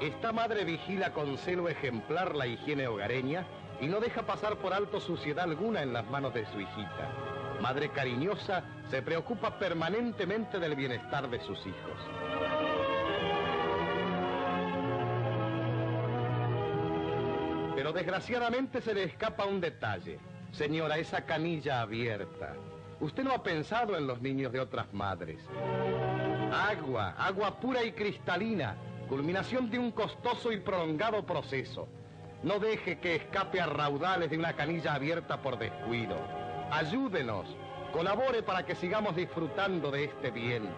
Esta madre vigila con celo ejemplar la higiene hogareña y no deja pasar por alto suciedad alguna en las manos de su hijita. Madre cariñosa, se preocupa permanentemente del bienestar de sus hijos. Pero desgraciadamente se le escapa un detalle. Señora, esa canilla abierta. Usted no ha pensado en los niños de otras madres. Agua, agua pura y cristalina, culminación de un costoso y prolongado proceso. No deje que escape a raudales de una canilla abierta por descuido. Ayúdenos, colabore para que sigamos disfrutando de este bien.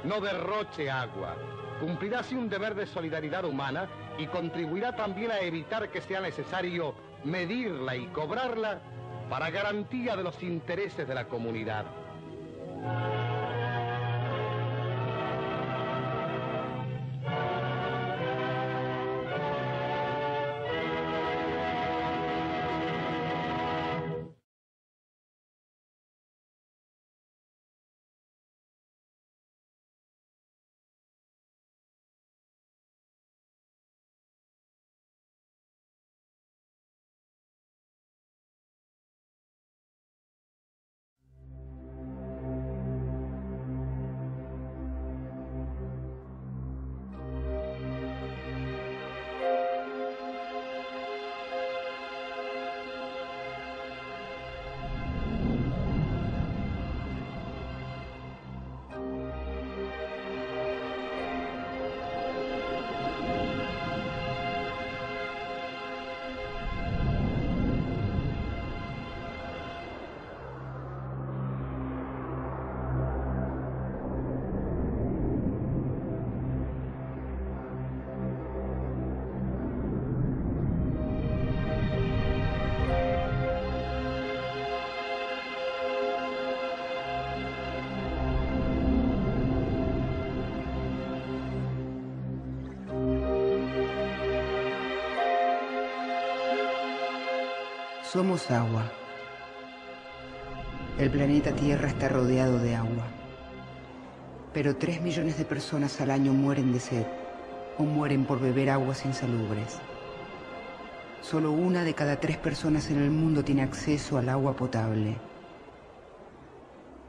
No derroche agua. Cumplirá así un deber de solidaridad humana y contribuirá también a evitar que sea necesario medirla y cobrarla para garantía de los intereses de la comunidad. Somos agua. El planeta Tierra está rodeado de agua. Pero 3 millones de personas al año mueren de sed o mueren por beber aguas insalubres. Solo 1 de cada 3 personas en el mundo tiene acceso al agua potable.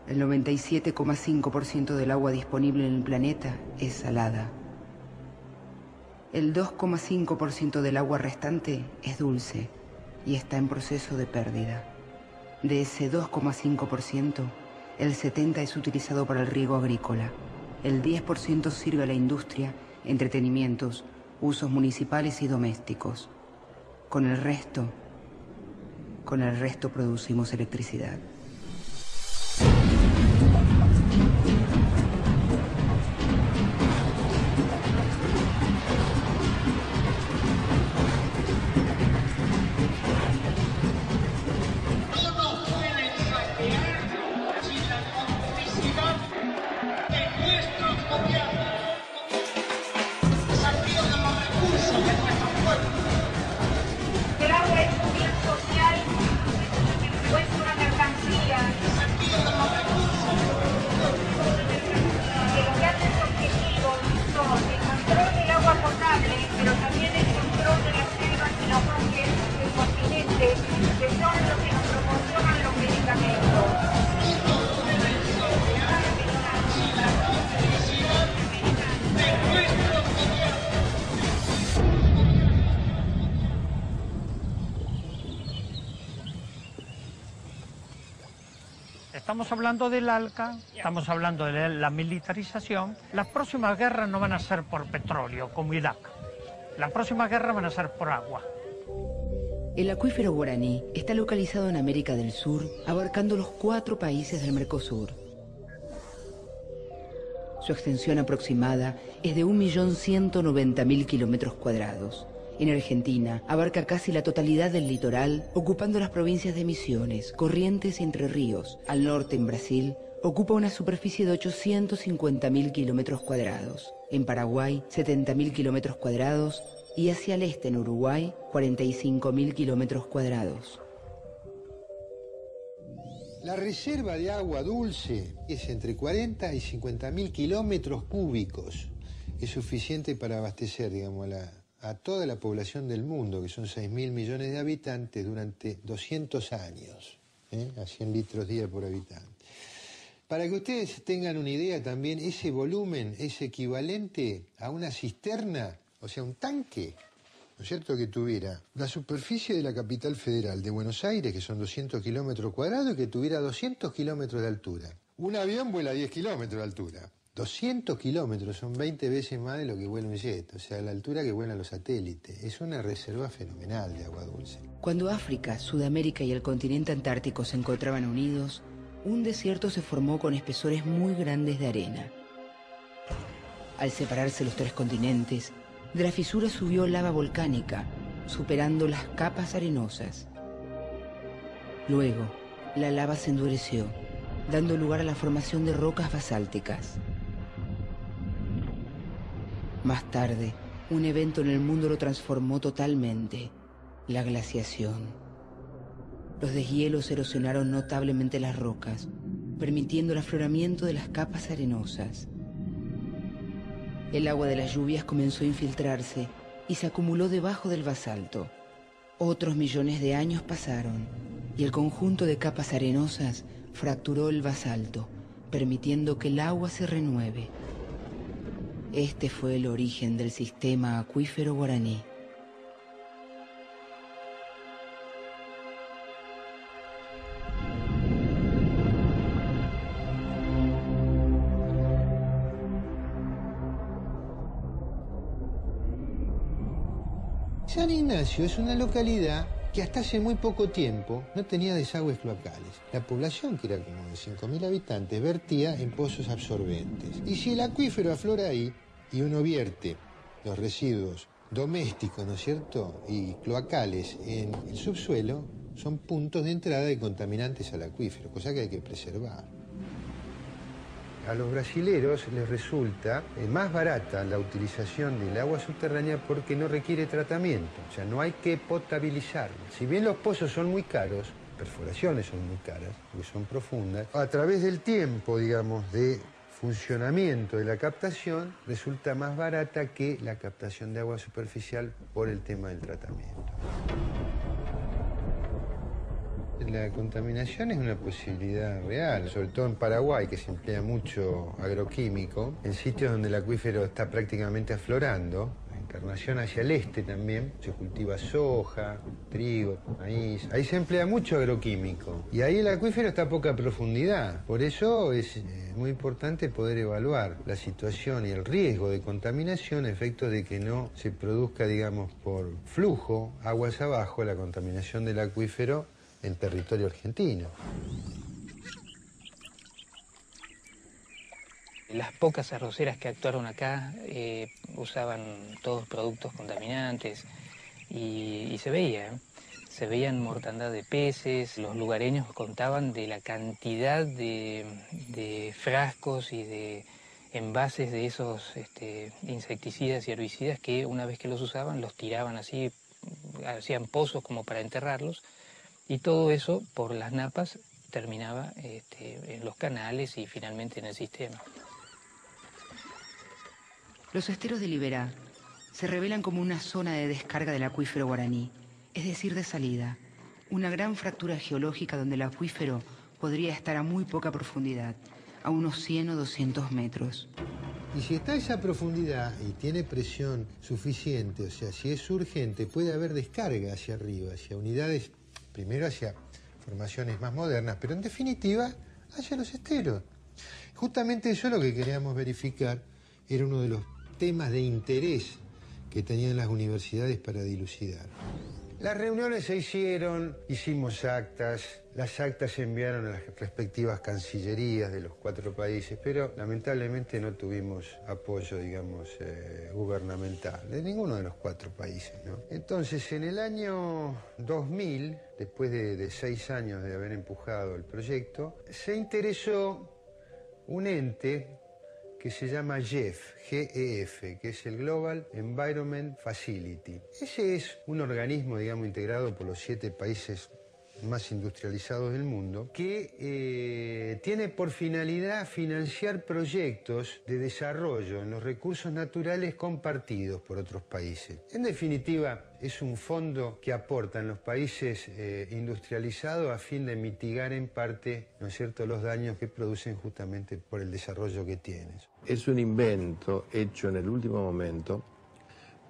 El 97,5% del agua disponible en el planeta es salada. El 2,5% del agua restante es dulce y está en proceso de pérdida. De ese 2,5%, el 70% es utilizado para el riego agrícola, el 10% sirve a la industria, entretenimientos, usos municipales y domésticos. Con el resto producimos electricidad. Estamos hablando del ALCA, estamos hablando de la militarización. Las próximas guerras no van a ser por petróleo, como Irak. Las próximas guerras van a ser por agua. El acuífero guaraní está localizado en América del Sur, abarcando los 4 países del Mercosur. Su extensión aproximada es de 1.190.000 kilómetros cuadrados. En Argentina, abarca casi la totalidad del litoral, ocupando las provincias de Misiones, Corrientes y Entre Ríos. Al norte, en Brasil, ocupa una superficie de 850.000 kilómetros cuadrados. En Paraguay, 70.000 kilómetros cuadrados. Y hacia el este, en Uruguay, 45.000 kilómetros cuadrados. La reserva de agua dulce es entre 40 y 50.000 kilómetros cúbicos. Es suficiente para abastecer, digamos, a toda la población del mundo, que son 6.000 millones de habitantes, durante 200 años, a 100 litros día por habitante. Para que ustedes tengan una idea también, ese volumen es equivalente a una cisterna, o sea, un tanque, ¿no es cierto?, que tuviera la superficie de la capital federal de Buenos Aires, que son 200 kilómetros cuadrados, y que tuviera 200 kilómetros de altura. Un avión vuela 10 kilómetros de altura. 200 kilómetros son 20 veces más de lo que vuela un jet, o sea, la altura que vuelan los satélites. Es una reserva fenomenal de agua dulce. Cuando África, Sudamérica y el continente antártico se encontraban unidos, un desierto se formó con espesores muy grandes de arena. Al separarse los tres continentes, de la fisura subió lava volcánica, superando las capas arenosas. Luego, la lava se endureció, dando lugar a la formación de rocas basálticas. Más tarde, un evento en el mundo lo transformó totalmente: la glaciación. Los deshielos erosionaron notablemente las rocas, permitiendo el afloramiento de las capas arenosas. El agua de las lluvias comenzó a infiltrarse y se acumuló debajo del basalto. Otros millones de años pasaron y el conjunto de capas arenosas fracturó el basalto, permitiendo que el agua se renueve. Este fue el origen del sistema acuífero guaraní. San Ignacio es una localidad que hasta hace muy poco tiempo no tenía desagües cloacales. La población, que era como de 5.000 habitantes, vertía en pozos absorbentes. Y si el acuífero aflora ahí y uno vierte los residuos domésticos, ¿no es cierto?, y cloacales en el subsuelo, son puntos de entrada de contaminantes al acuífero, cosa que hay que preservar. A los brasileros les resulta más barata la utilización del agua subterránea porque no requiere tratamiento, o sea, no hay que potabilizarla. Si bien los pozos son muy caros, perforaciones son muy caras, porque son profundas, a través del tiempo, digamos, de funcionamiento de la captación, resulta más barata que la captación de agua superficial por el tema del tratamiento. La contaminación es una posibilidad real, sobre todo en Paraguay, que se emplea mucho agroquímico, en sitios donde el acuífero está prácticamente aflorando. Encarnación hacia el este también, se cultiva soja, trigo, maíz. Ahí se emplea mucho agroquímico y ahí el acuífero está a poca profundidad. Por eso es muy importante poder evaluar la situación y el riesgo de contaminación a efectos de que no se produzca, digamos, por flujo, aguas abajo, la contaminación del acuífero en territorio argentino. Las pocas arroceras que actuaron acá usaban todos productos contaminantes y se veían mortandad de peces. Los lugareños contaban de la cantidad de frascos y de envases de esos insecticidas y herbicidas que una vez que los usaban los tiraban así, hacían pozos como para enterrarlos. Y todo eso, por las napas, terminaba en los canales y finalmente en el sistema. Los esteros de Liberá se revelan como una zona de descarga del acuífero guaraní, es decir, de salida, una gran fractura geológica donde el acuífero podría estar a muy poca profundidad, a unos 100 o 200 metros. Y si está a esa profundidad y tiene presión suficiente, o sea, si es urgente, puede haber descarga hacia arriba, hacia unidades, primero hacia formaciones más modernas, pero en definitiva hacia los esteros. Justamente eso es lo que queríamos verificar, era uno de los temas de interés que tenían las universidades para dilucidar. Las reuniones se hicieron, hicimos actas, las actas se enviaron a las respectivas cancillerías de los 4 países, pero lamentablemente no tuvimos apoyo, digamos, gubernamental de ninguno de los 4 países, ¿no? Entonces, en el año 2000, después de 6 años de haber empujado el proyecto, se interesó un ente que se llama GEF, G-E-F, que es el Global Environment Facility. Ese es un organismo, digamos, integrado por los 7 países más industrializados del mundo, que tiene por finalidad financiar proyectos de desarrollo en los recursos naturales compartidos por otros países. En definitiva, es un fondo que aportan los países industrializados a fin de mitigar en parte, ¿no es cierto?, los daños que producen justamente por el desarrollo que tienen. Es un invento hecho en el último momento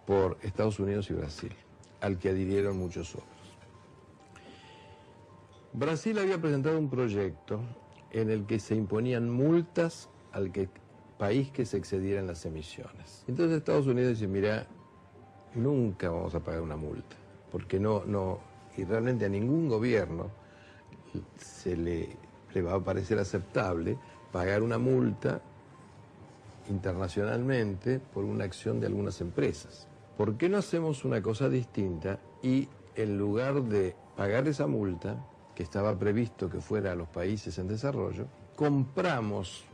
por Estados Unidos y Brasil, al que adhirieron muchos otros. Brasil había presentado un proyecto en el que se imponían multas al país que se excediera en las emisiones. Entonces Estados Unidos dice, mira, nunca vamos a pagar una multa, porque y realmente a ningún gobierno le va a parecer aceptable pagar una multa internacionalmente por una acción de algunas empresas. ¿Por qué no hacemos una cosa distinta y en lugar de pagar esa multa, que estaba previsto que fuera a los países en desarrollo, compramos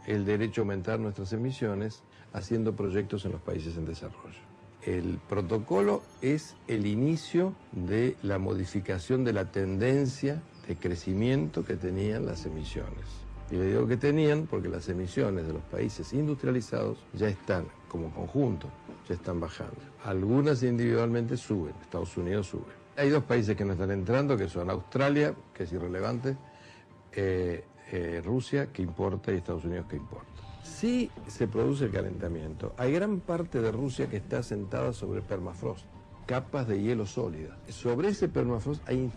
el derecho a aumentar nuestras emisiones haciendo proyectos en los países en desarrollo? El protocolo es el inicio de la modificación de la tendencia de crecimiento que tenían las emisiones. Y le digo que tenían porque las emisiones de los países industrializados ya están, como conjunto, ya están bajando. Algunas individualmente suben, Estados Unidos sube. Hay dos países que no están entrando, que son Australia, que es irrelevante, Rusia, que importa, y Estados Unidos, que importa. Si se produce el calentamiento, hay gran parte de Rusia que está asentada sobre permafrost, capas de hielo sólidas. Sobre ese permafrost hay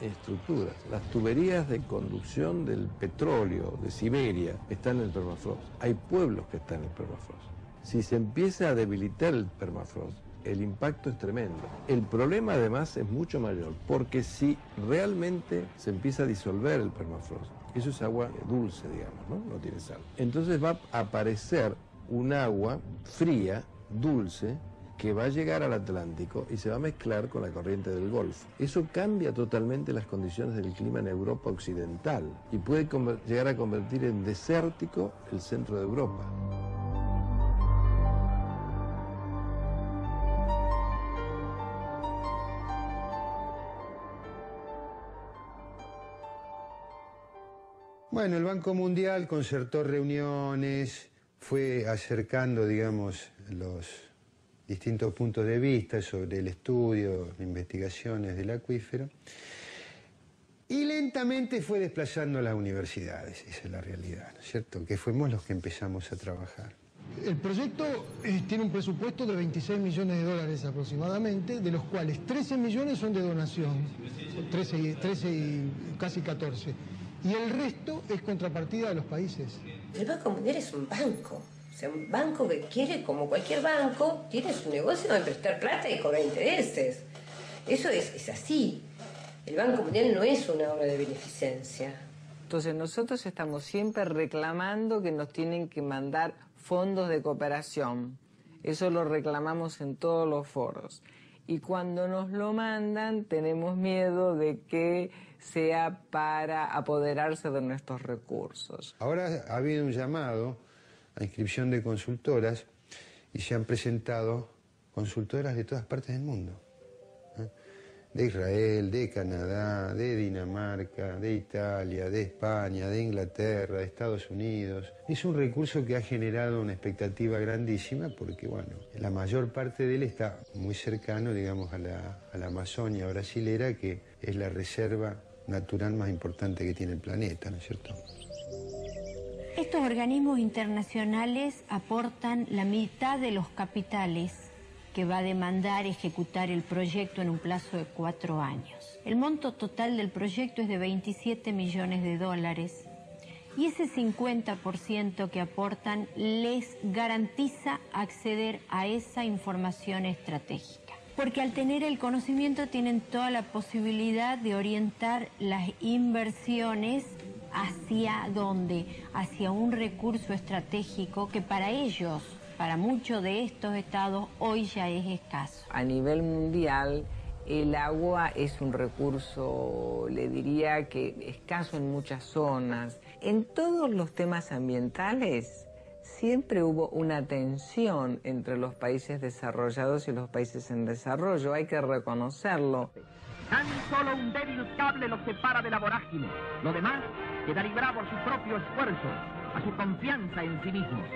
estructuras. Las tuberías de conducción del petróleo de Siberia están en el permafrost. Hay pueblos que están en el permafrost. Si se empieza a debilitar el permafrost, el impacto es tremendo. El problema además es mucho mayor, porque si realmente se empieza a disolver el permafrost, eso es agua dulce, digamos, ¿no? No tiene sal. Entonces va a aparecer un agua fría, dulce, que va a llegar al Atlántico y se va a mezclar con la corriente del Golfo. Eso cambia totalmente las condiciones del clima en Europa occidental y puede llegar a convertir en desértico el centro de Europa. Bueno, el Banco Mundial concertó reuniones, fue acercando, digamos, los distintos puntos de vista sobre el estudio, investigaciones del acuífero, y lentamente fue desplazando a las universidades, esa es la realidad, ¿no es cierto?, que fuimos los que empezamos a trabajar. El proyecto tiene un presupuesto de 26 millones de dólares aproximadamente, de los cuales 13 millones son de donación, 13 y casi 14. Y el resto es contrapartida de los países. El Banco Mundial es un banco. O sea, un banco que quiere, como cualquier banco, tiene su negocio de prestar plata y cobrar intereses. Eso es así. El Banco Mundial no es una obra de beneficencia. Entonces nosotros estamos siempre reclamando que nos tienen que mandar fondos de cooperación. Eso lo reclamamos en todos los foros. Y cuando nos lo mandan tenemos miedo de que sea para apoderarse de nuestros recursos. Ahora ha habido un llamado a inscripción de consultoras y se han presentado consultoras de todas partes del mundo. De Israel, de Canadá, de Dinamarca, de Italia, de España, de Inglaterra, de Estados Unidos. Es un recurso que ha generado una expectativa grandísima porque, bueno, la mayor parte de él está muy cercano, digamos, a la Amazonia brasilera, que es la reserva natural más importante que tiene el planeta, ¿no es cierto? Estos organismos internacionales aportan la mitad de los capitales que va a demandar ejecutar el proyecto en un plazo de 4 años. El monto total del proyecto es de 27 millones de dólares y ese 50% que aportan les garantiza acceder a esa información estratégica. Porque al tener el conocimiento tienen toda la posibilidad de orientar las inversiones hacia dónde, hacia un recurso estratégico que para ellos, para muchos de estos estados, hoy ya es escaso. A nivel mundial, el agua es un recurso, le diría que escaso en muchas zonas. En todos los temas ambientales siempre hubo una tensión entre los países desarrollados y los países en desarrollo, hay que reconocerlo. Tan solo un débil cable los separa de la vorágine. Lo demás queda librado a su propio esfuerzo, a su confianza en sí mismos.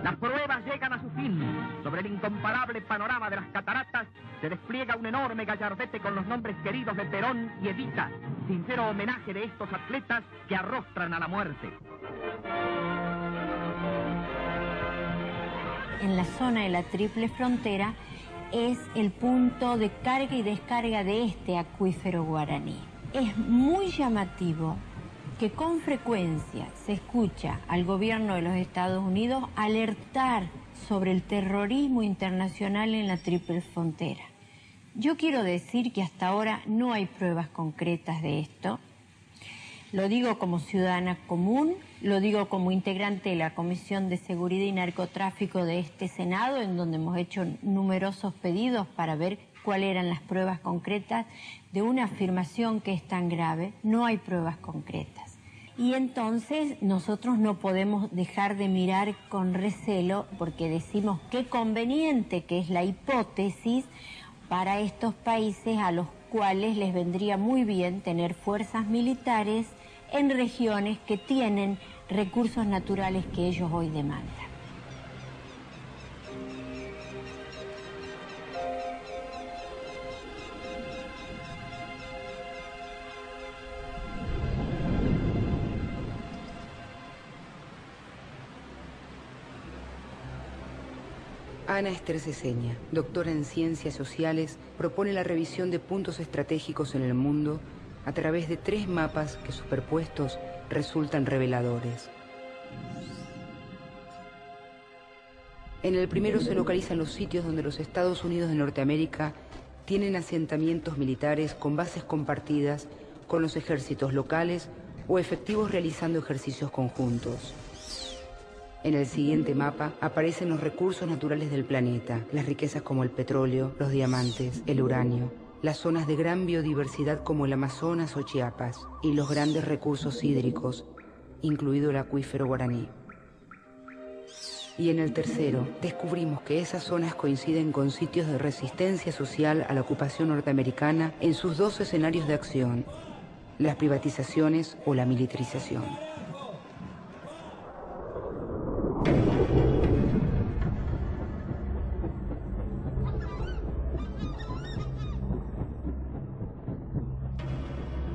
Las pruebas llegan a su fin. Sobre el incomparable panorama de las cataratas se despliega un enorme gallardete con los nombres queridos de Perón y Evita, sincero homenaje de estos atletas que arrostran a la muerte. En la zona de la Triple Frontera es el punto de carga y descarga de este acuífero guaraní. Es muy llamativo que con frecuencia se escucha al gobierno de los Estados Unidos alertar sobre el terrorismo internacional en la Triple Frontera. Yo quiero decir que hasta ahora no hay pruebas concretas de esto. Lo digo como ciudadana común, lo digo como integrante de la Comisión de Seguridad y Narcotráfico de este Senado, en donde hemos hecho numerosos pedidos para ver cuáles eran las pruebas concretas de una afirmación que es tan grave. No hay pruebas concretas. Y entonces nosotros no podemos dejar de mirar con recelo, porque decimos qué conveniente que es la hipótesis para estos países a los cuales les vendría muy bien tener fuerzas militares en regiones que tienen recursos naturales que ellos hoy demandan. Ana Esther Ceseña, doctora en Ciencias Sociales, propone la revisión de puntos estratégicos en el mundo a través de 3 mapas que superpuestos resultan reveladores. En el primero se localizan los sitios donde los Estados Unidos de Norteamérica tienen asentamientos militares con bases compartidas con los ejércitos locales o efectivos realizando ejercicios conjuntos. En el siguiente mapa aparecen los recursos naturales del planeta, las riquezas como el petróleo, los diamantes, el uranio, las zonas de gran biodiversidad como el Amazonas o Chiapas y los grandes recursos hídricos, incluido el acuífero guaraní. Y en el tercero, descubrimos que esas zonas coinciden con sitios de resistencia social a la ocupación norteamericana en sus 2 escenarios de acción, las privatizaciones o la militarización.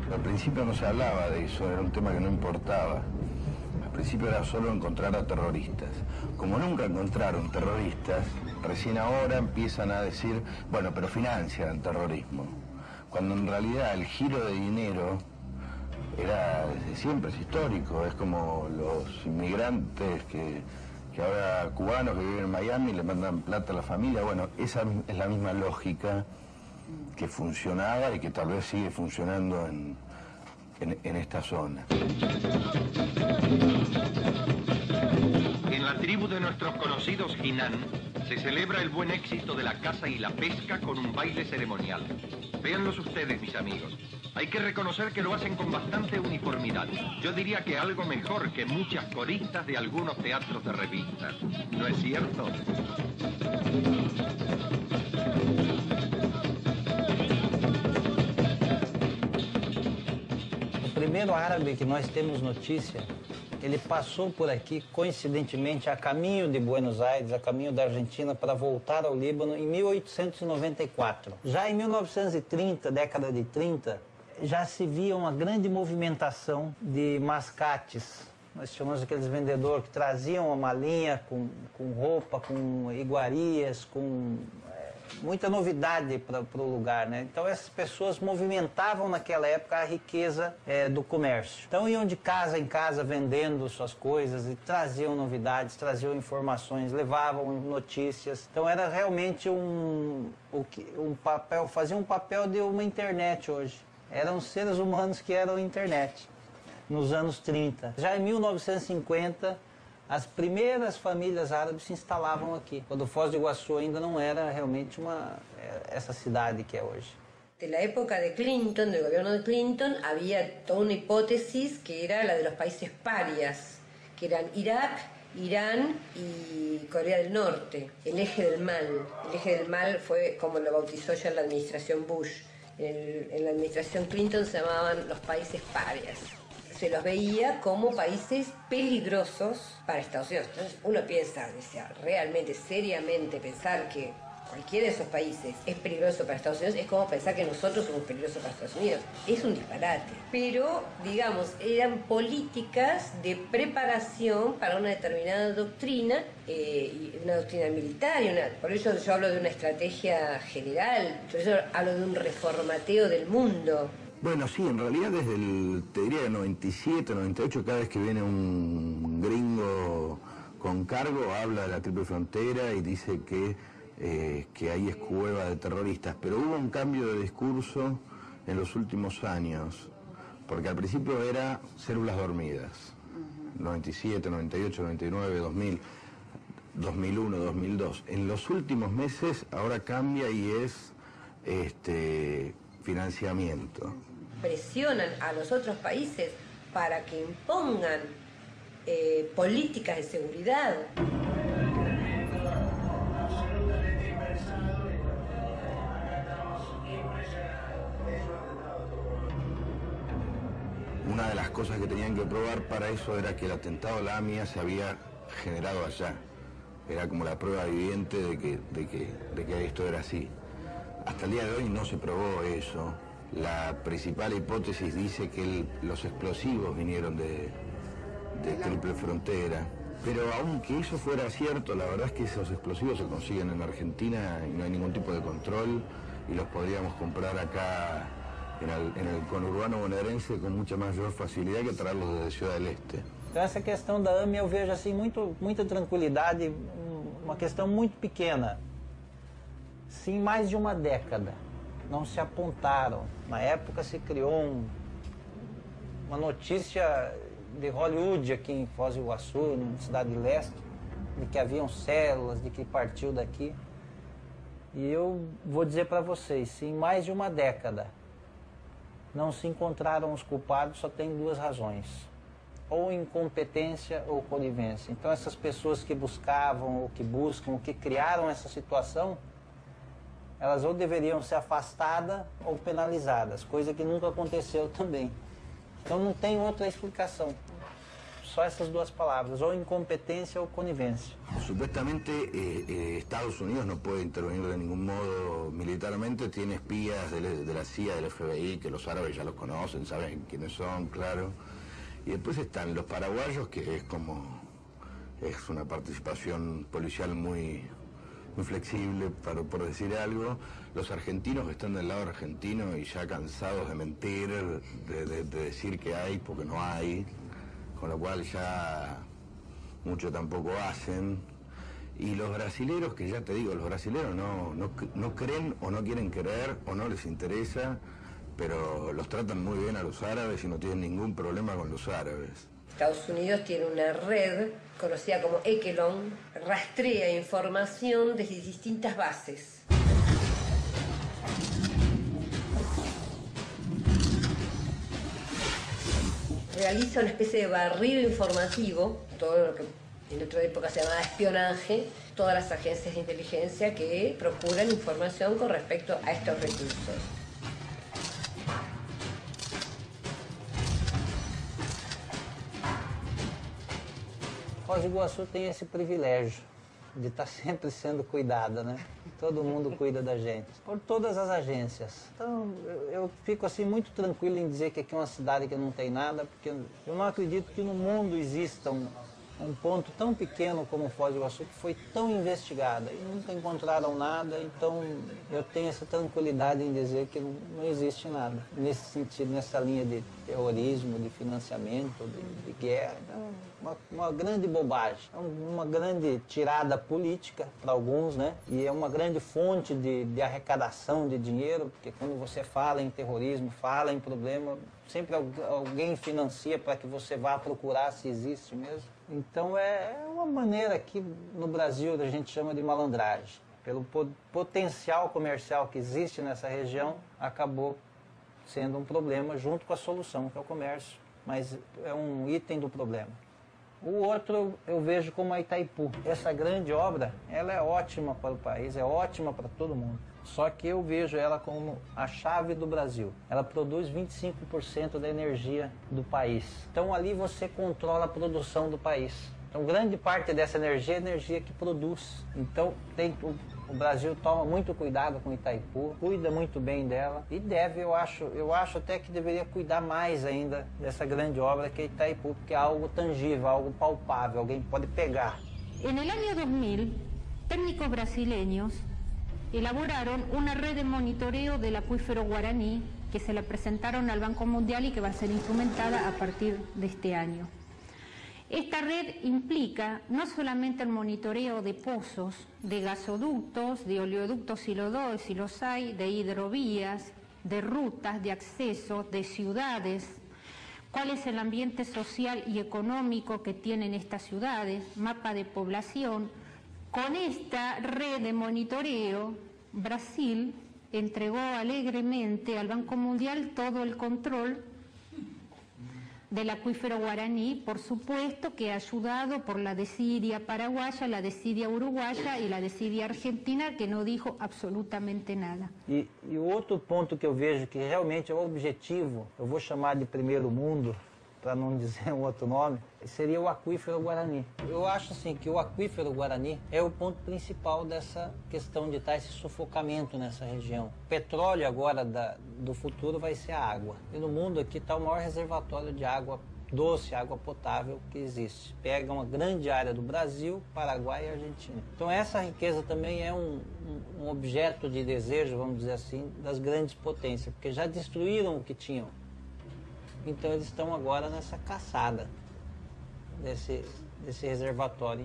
Al principio no se hablaba de eso, era un tema que no importaba. Al principio era solo encontrar a terroristas. Como nunca encontraron terroristas, recién ahora empiezan a decir, bueno, pero financian el terrorismo. Cuando en realidad el giro de dinero era desde siempre, es histórico. Es como los inmigrantes que ahora cubanos que viven en Miami le mandan plata a la familia. Bueno, esa es la misma lógica que funcionaba y que tal vez sigue funcionando en esta zona. En la tribu de nuestros conocidos Jinan se celebra el buen éxito de la caza y la pesca con un baile ceremonial. Véanlos ustedes, mis amigos. Hay que reconocer que lo hacen con bastante uniformidad. Yo diría que algo mejor que muchas coristas de algunos teatros de revista. ¿No es cierto? O primeiro árabe que nós temos notícia, ele passou por aqui, coincidentemente, a caminho de Buenos Aires, a caminho da Argentina, para voltar ao Líbano em 1894. Já em 1930, década de 30, já se via uma grande movimentação de mascates. Nós chamamos aqueles vendedores que traziam uma malinha com roupa, com iguarias, com muita novidade para o lugar, né? Então essas pessoas movimentavam naquela época a riqueza do comércio. Então iam de casa em casa vendendo suas coisas e traziam novidades, traziam informações, levavam notícias. Então era realmente um papel, fazia um papel de uma internet hoje. Eram seres humanos que eram internet nos anos 30. Já em 1950, as primeiras famílias árabes se instalavam aqui, quando Foz do Iguaçu ainda não era realmente essa cidade que é hoje. De la época de Clinton, del gobierno de Clinton, había toda una hipótesis que era la de los países parias, que eran Irak Irán y Corea del Norte, el eje del mal. El eje del mal fue como lo bautizó ya la administración Bush. En la administración Clinton se llamaban los países parias. Se los veía como países peligrosos para Estados Unidos. Entonces uno piensa, realmente, seriamente pensar que cualquiera de esos países es peligroso para Estados Unidos, es como pensar que nosotros somos peligrosos para Estados Unidos. Es un disparate. Pero, digamos, eran políticas de preparación para una determinada doctrina, y una doctrina militar, por eso yo hablo de una estrategia general, por eso hablo de un reformateo del mundo. Bueno, sí, en realidad desde te diría el 97, 98, cada vez que viene un gringo con cargo, habla de la Triple Frontera y dice que ahí es cueva de terroristas, pero hubo un cambio de discurso en los últimos años, porque al principio era células dormidas, 97, 98, 99, 2000, 2001, 2002. En los últimos meses ahora cambia y es financiamiento. Presionan a los otros países para que impongan políticas de seguridad. Una de las cosas que tenían que probar para eso era que el atentado a la AMIA se había generado allá. Era como la prueba viviente de que esto era así. Hasta el día de hoy no se probó eso. La principal hipótesis dice que los explosivos vinieron de Triple Frontera. Pero aunque eso fuera cierto, la verdad es que esos explosivos se consiguen en Argentina y no hay ningún tipo de control y los podríamos comprar acá en el conurbano bonaerense com muita maior facilidade que traê-los da Ciudad del Este. Então essa questão da AMIA eu vejo assim muita tranquilidade, uma questão muito pequena. Se em mais de uma década não se apontaram, na época se criou uma notícia de Hollywood aqui em Foz do Iguaçu, na Cidade de Leste, de que haviam células, de que partiu daqui. E eu vou dizer para vocês, se em mais de uma década não se encontraram os culpados, só tem duas razões: ou incompetência ou conivência. Então essas pessoas que buscavam, ou que buscam, ou que criaram essa situação, elas ou deveriam ser afastadas ou penalizadas, coisa que nunca aconteceu também. Então não tem outra explicação. Só essas duas palavras, ou incompetência ou conivência. Supuestamente Estados Unidos no puede intervenir de ningún modo militarmente, tiene espías de la CIA, del FBI, que los árabes ya los conocen, saben quiénes son, claro. Y después están los paraguayos, que es una participación policial muy flexible, por decir algo. Los argentinos que están del lado argentino y ya cansados de mentir, de decir que hay porque no hay, con lo cual ya mucho tampoco hacen. Y los brasileros, que ya te digo, los brasileros no creen o no quieren creer o no les interesa, pero los tratan muy bien a los árabes y no tienen ningún problema con los árabes. Estados Unidos tiene una red conocida como Echelon, rastrea información desde distintas bases. Realiza una especie de barrido informativo, todo lo que en otra época se llamaba espionaje, todas las agencias de inteligencia que procuran información con respecto a estos recursos. Foz do Iguaçu tem esse privilégio de estar sempre sendo cuidada, né? Todo mundo cuida da gente, por todas as agências. Então eu fico assim muito tranquilo em dizer que aqui é uma cidade que não tem nada, porque eu não acredito que no mundo exista um ponto tão pequeno como Foz do Iguaçu que foi tão investigada e nunca encontraram nada. Então eu tenho essa tranquilidade em dizer que não existe nada nesse sentido, nessa linha de terrorismo, de financiamento, de guerra. Uma grande bobagem, uma grande tirada política para alguns, né? E é uma grande fonte de arrecadação de dinheiro, porque quando você fala em terrorismo, fala em problema, sempre alguém financia para que você vá procurar se existe mesmo. Então é uma maneira que no Brasil a gente chama de malandragem. Pelo potencial comercial que existe nessa região, acabou sendo um problema junto com a solução, que é o comércio, mas é um item do problema. O outro eu vejo como a Itaipu. Essa grande obra, ela é ótima para o país, é ótima para todo mundo. Só que eu vejo ela como a chave do Brasil. Ela produz 25% da energia do país. Então ali você controla a produção do país. Então grande parte dessa energia é energia que produz. Então o Brasil toma muito cuidado com Itaipu, cuida muito bem dela e deve, eu acho até que deveria cuidar mais ainda dessa grande obra que é Itaipu, porque é algo tangível, algo palpável, alguém pode pegar. En el año 2000, técnicos brasileños elaboraron una red de monitoreo del acuífero Guaraní que se la presentaron al Banco Mundial y que va a ser instrumentada a partir de este año. Esta red implica no solamente el monitoreo de pozos, de gasoductos, de oleoductos si los hay, de hidrovías, de rutas de acceso, de ciudades, cuál es el ambiente social y económico que tienen estas ciudades, mapa de población. Con esta red de monitoreo, Brasil entregó alegremente al Banco Mundial todo el control del acuífero Guaraní, por supuesto que ayudado por la desidia paraguaya, la desidia uruguaya y la desidia argentina, que no dijo absolutamente nada. E o outro ponto que eu vejo que realmente é o objetivo, eu vou chamar de primeiro mundo, para não dizer um outro nome, seria o aquífero Guarani. Eu acho assim que o aquífero Guarani é o ponto principal dessa questão de estar esse sufocamento nessa região. O petróleo agora do futuro vai ser a água. E no mundo aqui está o maior reservatório de água doce, água potável que existe. Pega uma grande área do Brasil, Paraguai e Argentina. Então essa riqueza também é um objeto de desejo, vamos dizer assim, das grandes potências, porque já destruíram o que tinham. Então eles estão agora nessa caçada desse reservatório.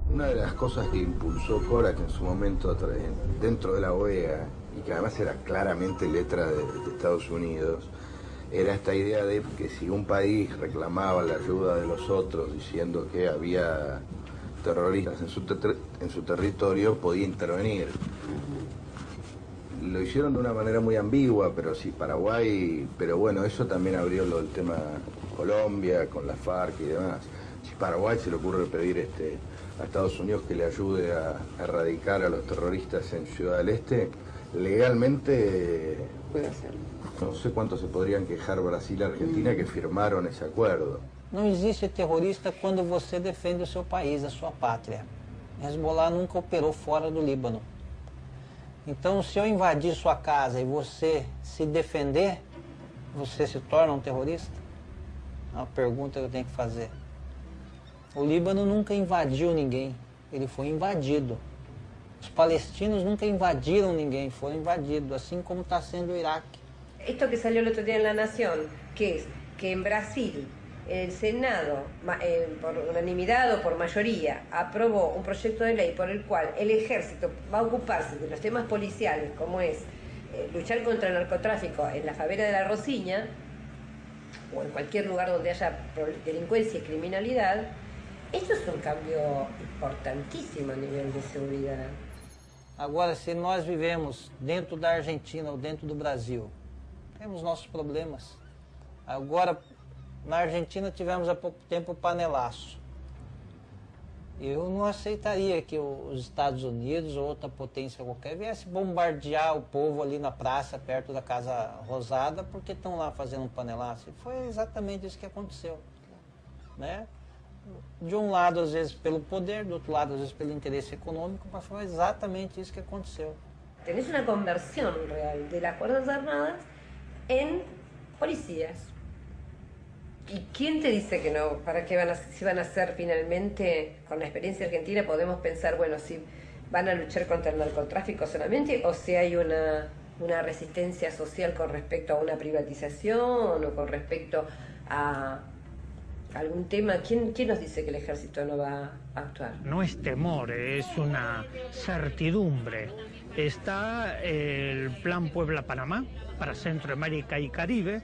Una de las cosas que impulsó Korak en su momento dentro de la OEA, y que además era claramente letra de Estados Unidos, era esta idea de que si un país reclamaba la ayuda de los otros diciendo que había terroristas en su territorio, podía intervenir. Lo hicieron de una manera muy ambigua, pero sí, Paraguay, pero bueno, eso también abrió el tema Colombia, con la FARC y demás. Si Paraguay se le ocurre pedir a Estados Unidos que le ayude a erradicar a los terroristas en Ciudad del Este, legalmente puede hacerlo. No sé cuánto se podrían quejar Brasil y Argentina que firmaron ese acuerdo. Não existe terrorista quando você defende o seu país, a sua pátria. Hezbollah nunca operou fora do Líbano. Então, se eu invadir sua casa e você se defender, você se torna um terrorista? É uma pergunta que eu tenho que fazer. O Líbano nunca invadiu ninguém, ele foi invadido. Os palestinos nunca invadiram ninguém, foram invadidos, assim como está sendo o Iraque. Esto que salió el otro día en La Nación, que es que en Brasil el Senado, por unanimidad o por mayoría, aprobó un proyecto de ley por el cual el ejército va a ocuparse de los temas policiales, como es luchar contra el narcotráfico en la favela de La Rosiña, o en cualquier lugar donde haya delincuencia y criminalidad. Esto es un cambio importantísimo a nivel de seguridad. Agora, se nós vivemos dentro da Argentina ou dentro do Brasil, temos nossos problemas. Agora, na Argentina tivemos há pouco tempo o panelaço. Eu não aceitaria que os Estados Unidos ou outra potência qualquer viesse bombardear o povo ali na praça, perto da Casa Rosada, porque estão lá fazendo um panelaço. E foi exatamente isso que aconteceu, né? De um lado, às vezes, pelo poder, do outro lado, às vezes, pelo interesse econômico, mas foi exatamente isso que aconteceu. Tenés una conversión real de las Fuerzas Armadas en policías. ¿Y quién te dice que no? ¿Para qué si van a hacer finalmente, con la experiencia argentina, podemos pensar, bueno, si van a luchar contra el narcotráfico solamente o si hay una resistencia social con respecto a una privatización o con respecto a algún tema? ¿Quién nos dice que el ejército no va a actuar? No es temor, es una certidumbre. Está el Plan Puebla-Panamá para Centroamérica y Caribe,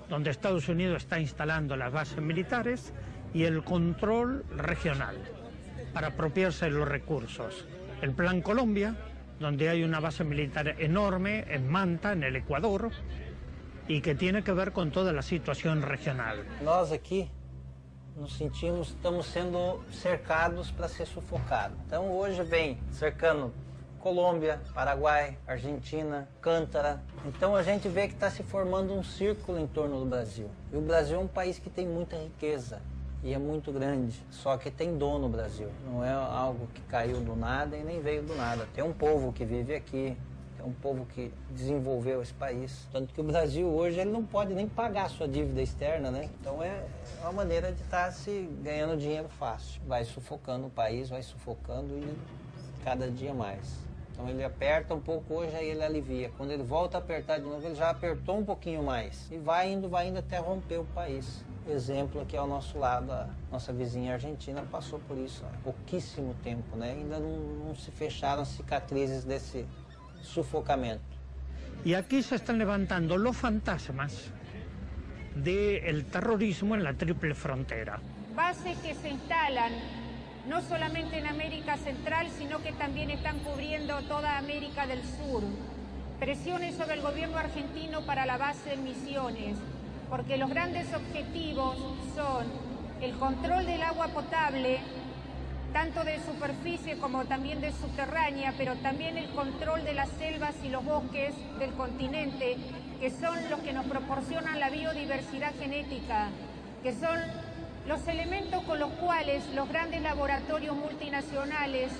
donde Estados Unidos está instalando las bases militares y el control regional para apropiarse de los recursos. El Plan Colombia, donde hay una base militar enorme en Manta, en el Ecuador, y que tiene que ver con toda la situación regional. Nós aqui nos sentimos, estamos sendo cercados para ser sufocados. Então hoje vem cercando Colômbia, Paraguai, Argentina, Cântara. Então a gente vê que está se formando um círculo em torno do Brasil. E o Brasil é um país que tem muita riqueza e é muito grande. Só que tem dono o Brasil. Não é algo que caiu do nada e nem veio do nada. Tem um povo que vive aqui. É um povo que desenvolveu esse país. Tanto que o Brasil hoje ele não pode nem pagar a sua dívida externa, né? Então é uma maneira de estar se ganhando dinheiro fácil. Vai sufocando o país, vai sufocando e cada dia mais. Então ele aperta um pouco hoje, aí ele alivia. Quando ele volta a apertar de novo, ele já apertou um pouquinho mais. E vai indo até romper o país. Exemplo aqui ao nosso lado, a nossa vizinha Argentina passou por isso há pouquíssimo tempo, né? Ainda não se fecharam as cicatrizes desse sufocamiento. Y aquí se están levantando los fantasmas del terrorismo en la triple frontera. Bases que se instalan no solamente en América Central, sino que también están cubriendo toda América del Sur. Presiones sobre el gobierno argentino para la base en Misiones, porque los grandes objetivos son el control del agua potable, tanto de superficie como también de subterránea, pero también el control de las selvas y los bosques del continente, que son los que nos proporcionan la biodiversidad genética, que son los elementos con los cuales los grandes laboratorios multinacionales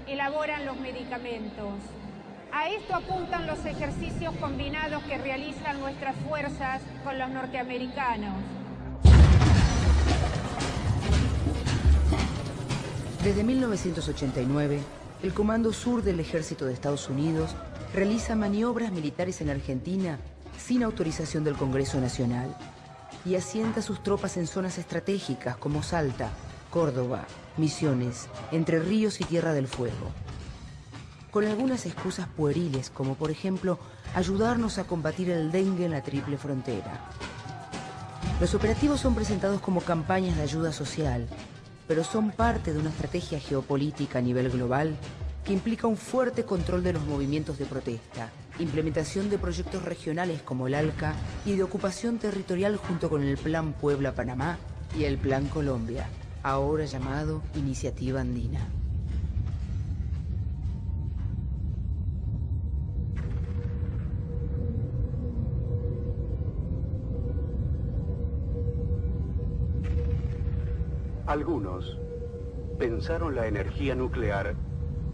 elaboran los medicamentos. A esto apuntan los ejercicios combinados que realizan nuestras fuerzas con los norteamericanos. Desde 1989, el Comando Sur del Ejército de Estados Unidos realiza maniobras militares en Argentina sin autorización del Congreso Nacional y asienta sus tropas en zonas estratégicas como Salta, Córdoba, Misiones, Entre Ríos y Tierra del Fuego. Con algunas excusas pueriles, como por ejemplo ayudarnos a combatir el dengue en la triple frontera. Los operativos son presentados como campañas de ayuda social, pero son parte de una estrategia geopolítica a nivel global que implica un fuerte control de los movimientos de protesta, implementación de proyectos regionales como el ALCA y de ocupación territorial junto con el Plan Puebla-Panamá y el Plan Colombia, ahora llamado Iniciativa Andina. Algunos pensaron la energía nuclear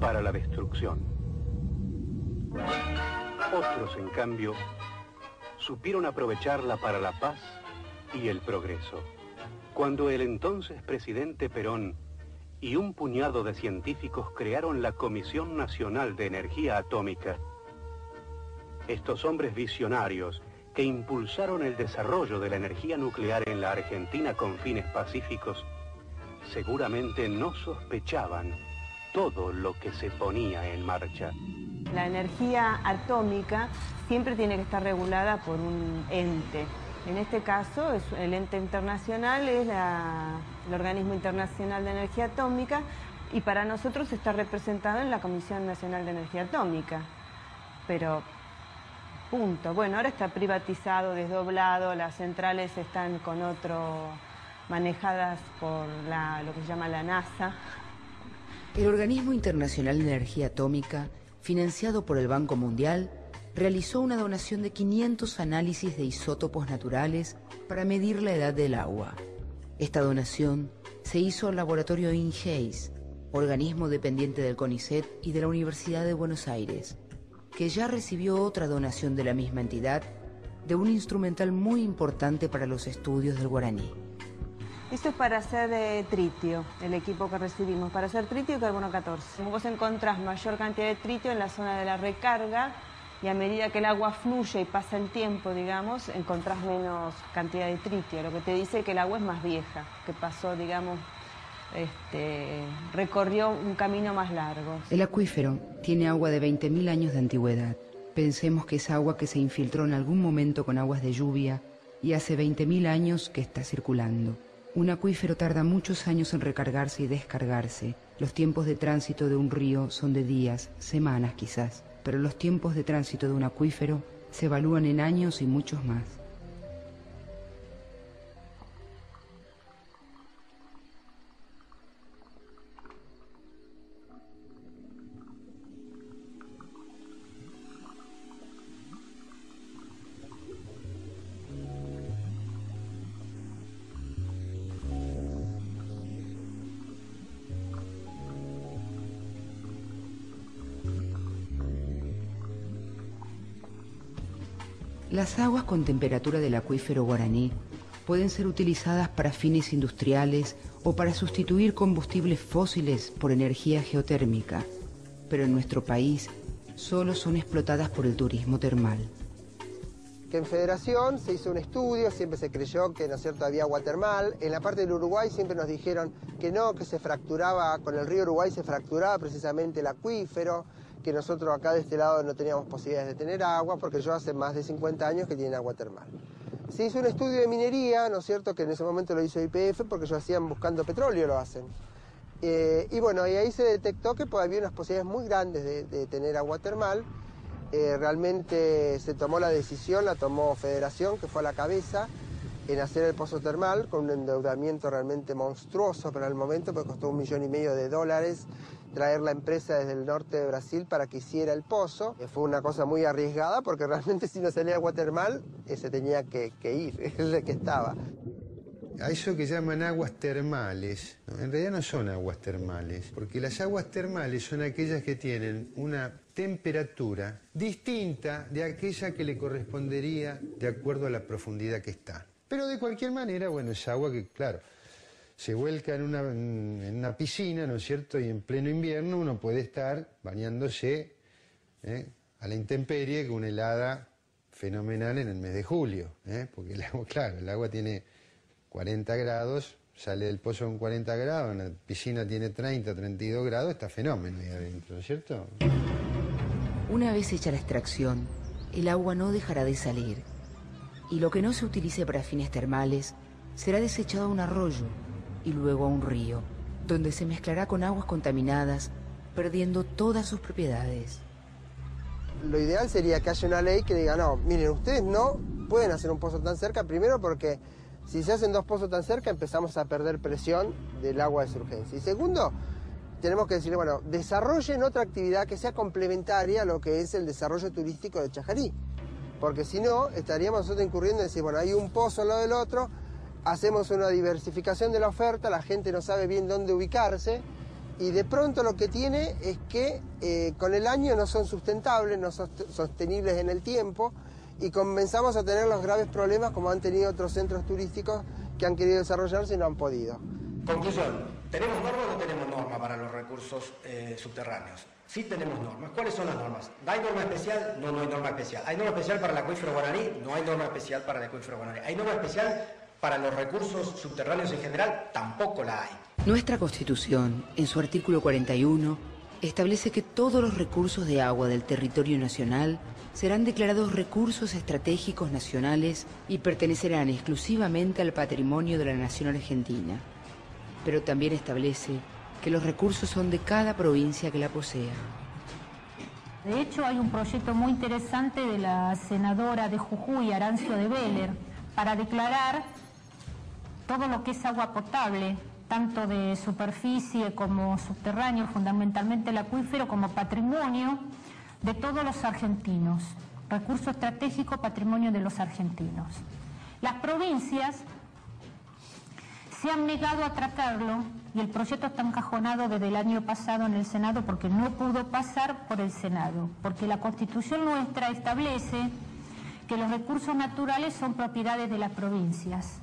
para la destrucción. Otros, en cambio, supieron aprovecharla para la paz y el progreso. Cuando el entonces presidente Perón y un puñado de científicos crearon la Comisión Nacional de Energía Atómica, estos hombres visionarios que impulsaron el desarrollo de la energía nuclear en la Argentina con fines pacíficos, seguramente no sospechaban todo lo que se ponía en marcha. La energía atómica siempre tiene que estar regulada por un ente. En este caso, el ente internacional es el Organismo Internacional de Energía Atómica y para nosotros está representado en la Comisión Nacional de Energía Atómica. Pero, punto. Bueno, ahora está privatizado, desdoblado, las centrales están con manejadas por lo que se llama la NASA. El Organismo Internacional de Energía Atómica, financiado por el Banco Mundial, realizó una donación de 500 análisis de isótopos naturales para medir la edad del agua. Esta donación se hizo al laboratorio INGEIS, organismo dependiente del CONICET y de la Universidad de Buenos Aires, que ya recibió otra donación de la misma entidad de un instrumental muy importante para los estudios del guaraní. Esto es para hacer tritio, el equipo que recibimos, para hacer tritio y carbono 14. Vos encontrás mayor cantidad de tritio en la zona de la recarga y a medida que el agua fluye y pasa el tiempo, digamos, encontrás menos cantidad de tritio, lo que te dice que el agua es más vieja, que pasó, digamos, recorrió un camino más largo. El acuífero tiene agua de 20.000 años de antigüedad. Pensemos que es agua que se infiltró en algún momento con aguas de lluvia y hace 20.000 años que está circulando. Un acuífero tarda muchos años en recargarse y descargarse, Los tiempos de tránsito de un río son de días, semanas quizás, pero los tiempos de tránsito de un acuífero se evalúan en años y muchos más. Las aguas con temperatura del acuífero Guaraní pueden ser utilizadas para fines industriales o para sustituir combustibles fósiles por energía geotérmica, pero en nuestro país solo son explotadas por el turismo termal. Que en Federación se hizo un estudio, siempre se creyó que, ¿no es cierto?, había agua termal. En la parte del Uruguay siempre nos dijeron que no, que se fracturaba, con el río Uruguay se fracturaba precisamente el acuífero, que nosotros acá de este lado no teníamos posibilidades de tener agua, porque yo hace más de 50 años que tienen agua termal. Se hizo un estudio de minería, ¿no es cierto?, que en ese momento lo hizo YPF, porque ellos hacían buscando petróleo, lo hacen. Y bueno, y ahí se detectó que había unas posibilidades muy grandes de tener agua termal. Realmente se tomó la decisión, la tomó Federación, que fue a la cabeza, en hacer el pozo termal, con un endeudamiento realmente monstruoso para el momento, porque costó $1,5 millones traer la empresa desde el norte de Brasil para que hiciera el pozo. Fue una cosa muy arriesgada, porque realmente si no salía agua termal, se tenía que ir, es el que estaba. A eso que llaman aguas termales, ¿no? En realidad no son aguas termales, porque las aguas termales son aquellas que tienen una temperatura distinta de aquella que le correspondería de acuerdo a la profundidad que está. Pero de cualquier manera, bueno, es agua que, claro, se vuelca en una piscina, ¿no es cierto? Y en pleno invierno uno puede estar bañándose a la intemperie con una helada fenomenal en el mes de julio, porque el agua, claro, el agua tiene 40 grados, sale del pozo con 40 grados, en la piscina tiene 30, 32 grados, está fenómeno ahí adentro, ¿no es cierto? Una vez hecha la extracción, el agua no dejará de salir, y lo que no se utilice para fines termales será desechado a un arroyo y luego a un río, donde se mezclará con aguas contaminadas, perdiendo todas sus propiedades. Lo ideal sería que haya una ley que diga, no, miren, ustedes no pueden hacer un pozo tan cerca, primero porque si se hacen 2 pozos tan cerca empezamos a perder presión del agua de surgencia. Y segundo, tenemos que decirle, bueno, desarrollen otra actividad que sea complementaria a lo que es el desarrollo turístico de Chajarí. Porque si no, estaríamos nosotros incurriendo en decir, bueno, hay un pozo al lado del otro, hacemos una diversificación de la oferta, la gente no sabe bien dónde ubicarse, y de pronto lo que tiene es que con el año no son sustentables, no son sostenibles en el tiempo, y comenzamos a tener los graves problemas como han tenido otros centros turísticos que han querido desarrollarse y no han podido. Conclusión, ¿tenemos norma o no tenemos norma para los recursos subterráneos? Sí tenemos normas. ¿Cuáles son las normas? ¿Hay norma especial? No, no hay norma especial. ¿Hay norma especial para el acuífero Guaraní? No hay norma especial para el acuífero Guaraní. ¿Hay norma especial para los recursos subterráneos en general? Tampoco la hay. Nuestra Constitución, en su artículo 41, establece que todos los recursos de agua del territorio nacional serán declarados recursos estratégicos nacionales y pertenecerán exclusivamente al patrimonio de la nación argentina. Pero también establece que los recursos son de cada provincia que la posea. De hecho, hay un proyecto muy interesante de la senadora de Jujuy, Arancio de Vélez, para declarar todo lo que es agua potable, tanto de superficie como subterráneo, fundamentalmente el acuífero, como patrimonio de todos los argentinos. Recurso estratégico, patrimonio de los argentinos. Las provincias se han negado a tratarlo y el proyecto está encajonado desde el año pasado en el Senado porque no pudo pasar por el Senado, porque la Constitución nuestra establece que los recursos naturales son propiedades de las provincias,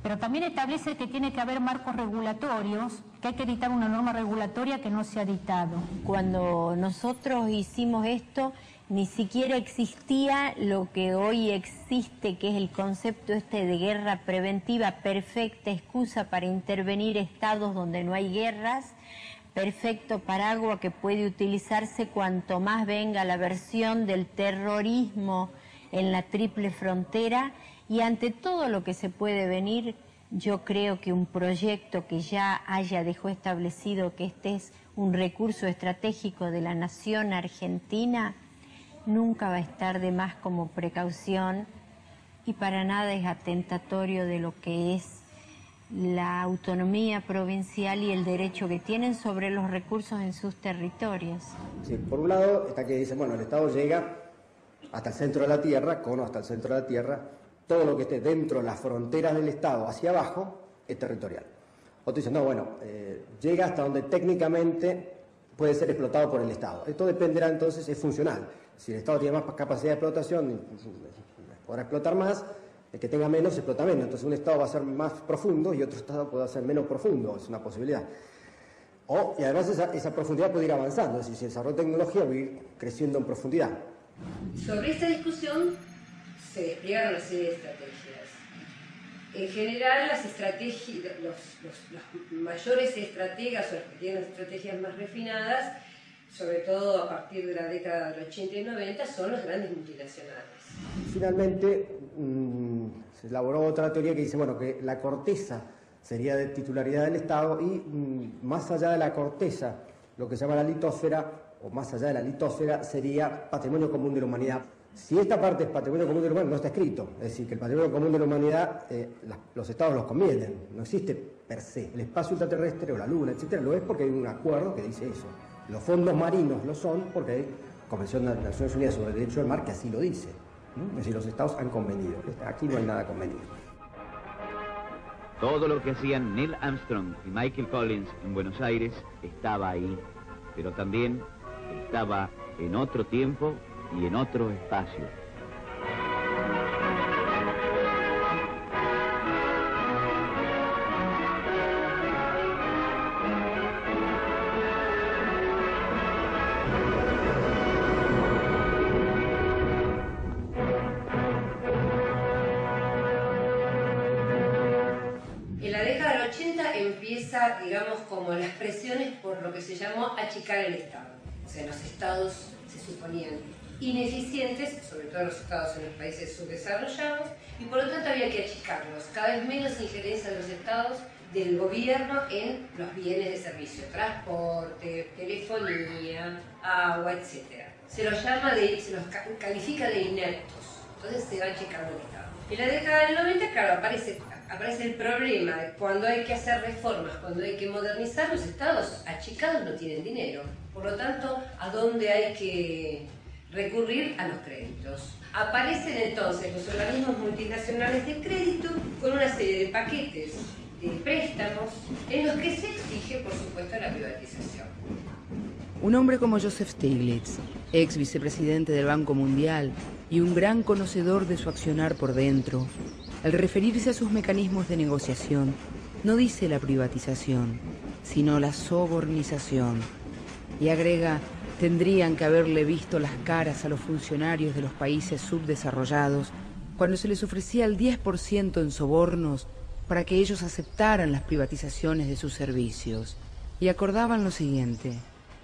pero también establece que tiene que haber marcos regulatorios, que hay que dictar una norma regulatoria que no se ha dictado. Cuando nosotros hicimos esto, ni siquiera existía lo que hoy existe, que es el concepto de guerra preventiva, perfecta excusa para intervenir estados donde no hay guerras, perfecto paraguas que puede utilizarse cuanto más venga la versión del terrorismo en la triple frontera, y ante todo lo que se puede venir, Yo creo que un proyecto que ya dejó establecido que este es un recurso estratégico de la nación argentina, nunca va a estar de más como precaución y para nada es atentatorio de lo que es la autonomía provincial y el derecho que tienen sobre los recursos en sus territorios. Sí, por un lado está que dicen, bueno, el Estado llega hasta el centro de la tierra, cono hasta el centro de la tierra, todo lo que esté dentro de las fronteras del Estado hacia abajo es territorial. Otros dicen, no, bueno, llega hasta donde técnicamente puede ser explotado por el Estado. Esto dependerá entonces, es funcional. Si el Estado tiene más capacidad de explotación, podrá explotar más, el que tenga menos explota menos. Entonces un Estado va a ser más profundo y otro Estado puede ser menos profundo, es una posibilidad. Y además esa profundidad puede ir avanzando, es decir, si el desarrollo de tecnología va a ir creciendo en profundidad. Sobre esta discusión se despliegaron una serie de estrategias. En general, las estrategias, los mayores estrategas o los que tienen estrategias más refinadas, sobre todo a partir de la década del 80 y 90, son los grandes multinacionales. Finalmente, se elaboró otra teoría que dice, bueno, que la corteza sería de titularidad del Estado y más allá de la corteza, lo que se llama la litósfera, o más allá de la litósfera, sería patrimonio común de la humanidad. Si esta parte es patrimonio común de la humanidad, no está escrito. Es decir, que el patrimonio común de la humanidad, los estados los convienen, no existe per se. El espacio ultraterrestre o la luna, etcétera, lo es porque hay un acuerdo que dice eso. Los fondos marinos lo son porque hay Convención de las Naciones Unidas sobre el Derecho del Mar que así lo dice. Es decir, los estados han convenido. Aquí no hay nada convenido. Todo lo que hacían Neil Armstrong y Michael Collins en Buenos Aires estaba ahí, pero también estaba en otro tiempo y en otro espacio. En la década del 80 empieza, digamos, como las presiones por lo que se llamó achicar el Estado. O sea, los estados se suponían ineficientes, sobre todo los estados en los países subdesarrollados, y por lo tanto había que achicarlos. Cada vez menos injerencia de los estados, del gobierno en los bienes de servicio, transporte, telefonía, agua, etc. Se los califica de ineptos, entonces se va achicando el Estado. En la década del 90, claro, aparece el problema de cuando hay que hacer reformas, cuando hay que modernizar, los estados achicados no tienen dinero. Por lo tanto, ¿a dónde hay que recurrir? A los créditos. Aparecen entonces los organismos multinacionales de crédito con una serie de paquetes de préstamos en los que se exige, por supuesto, la privatización. Un hombre como Joseph Stiglitz, ex vicepresidente del Banco Mundial y un gran conocedor de su accionar por dentro, al referirse a sus mecanismos de negociación, no dice la privatización, sino la sobornización. Y agrega, tendrían que haberle visto las caras a los funcionarios de los países subdesarrollados cuando se les ofrecía el 10% en sobornos para que ellos aceptaran las privatizaciones de sus servicios. Y acordaban lo siguiente.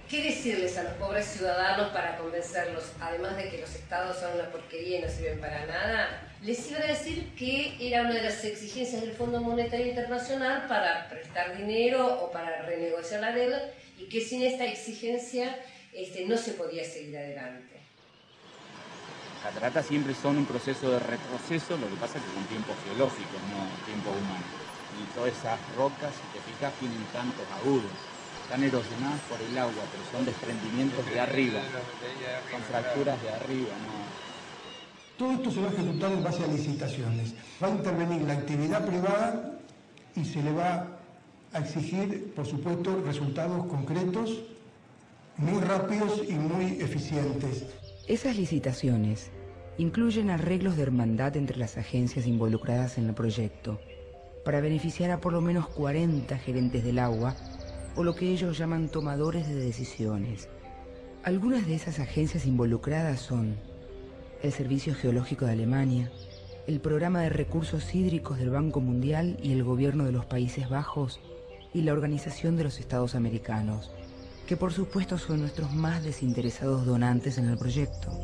¿Qué decirles a los pobres ciudadanos para convencerlos, además de que los estados son una porquería y no sirven para nada? Les iban a decir que era una de las exigencias del Fondo Monetario Internacional para prestar dinero o para renegociar la deuda y que sin esta exigencia no se podía seguir adelante. Las cataratas siempre son un proceso de retroceso, lo que pasa es que con tiempo geológico, no tiempo humano. Y todas esas rocas, si te fijas, tienen cantos agudos. Están erosionadas por el agua, pero son desprendimientos de arriba, son fracturas de arriba, ¿no? Todo esto se va a ejecutar en base a licitaciones. Va a intervenir la actividad privada y se le va a exigir, por supuesto, resultados concretos, muy rápidos y muy eficientes. Esas licitaciones incluyen arreglos de hermandad entre las agencias involucradas en el proyecto para beneficiar a por lo menos 40 gerentes del agua o lo que ellos llaman tomadores de decisiones. Algunas de esas agencias involucradas son el Servicio Geológico de Alemania, el Programa de Recursos Hídricos del Banco Mundial y el Gobierno de los Países Bajos y la Organización de los Estados Americanos, que por supuesto son nuestros más desinteresados donantes en el proyecto.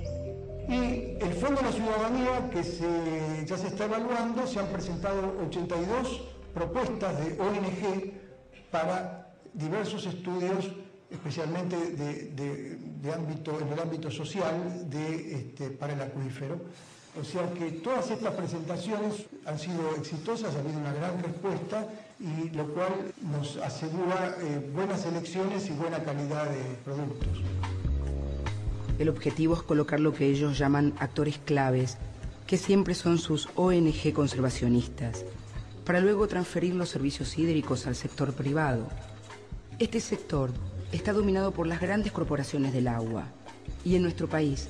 Y el Fondo de la Ciudadanía, que ya se está evaluando, se han presentado 82 propuestas de ONG para diversos estudios, especialmente en el ámbito social para el acuífero. O sea que todas estas presentaciones han sido exitosas, ha habido una gran respuesta, y lo cual nos asegura buenas elecciones y buena calidad de productos. El objetivo es colocar lo que ellos llaman actores claves, que siempre son sus ONG conservacionistas, para luego transferir los servicios hídricos al sector privado. Este sector está dominado por las grandes corporaciones del agua, y en nuestro país,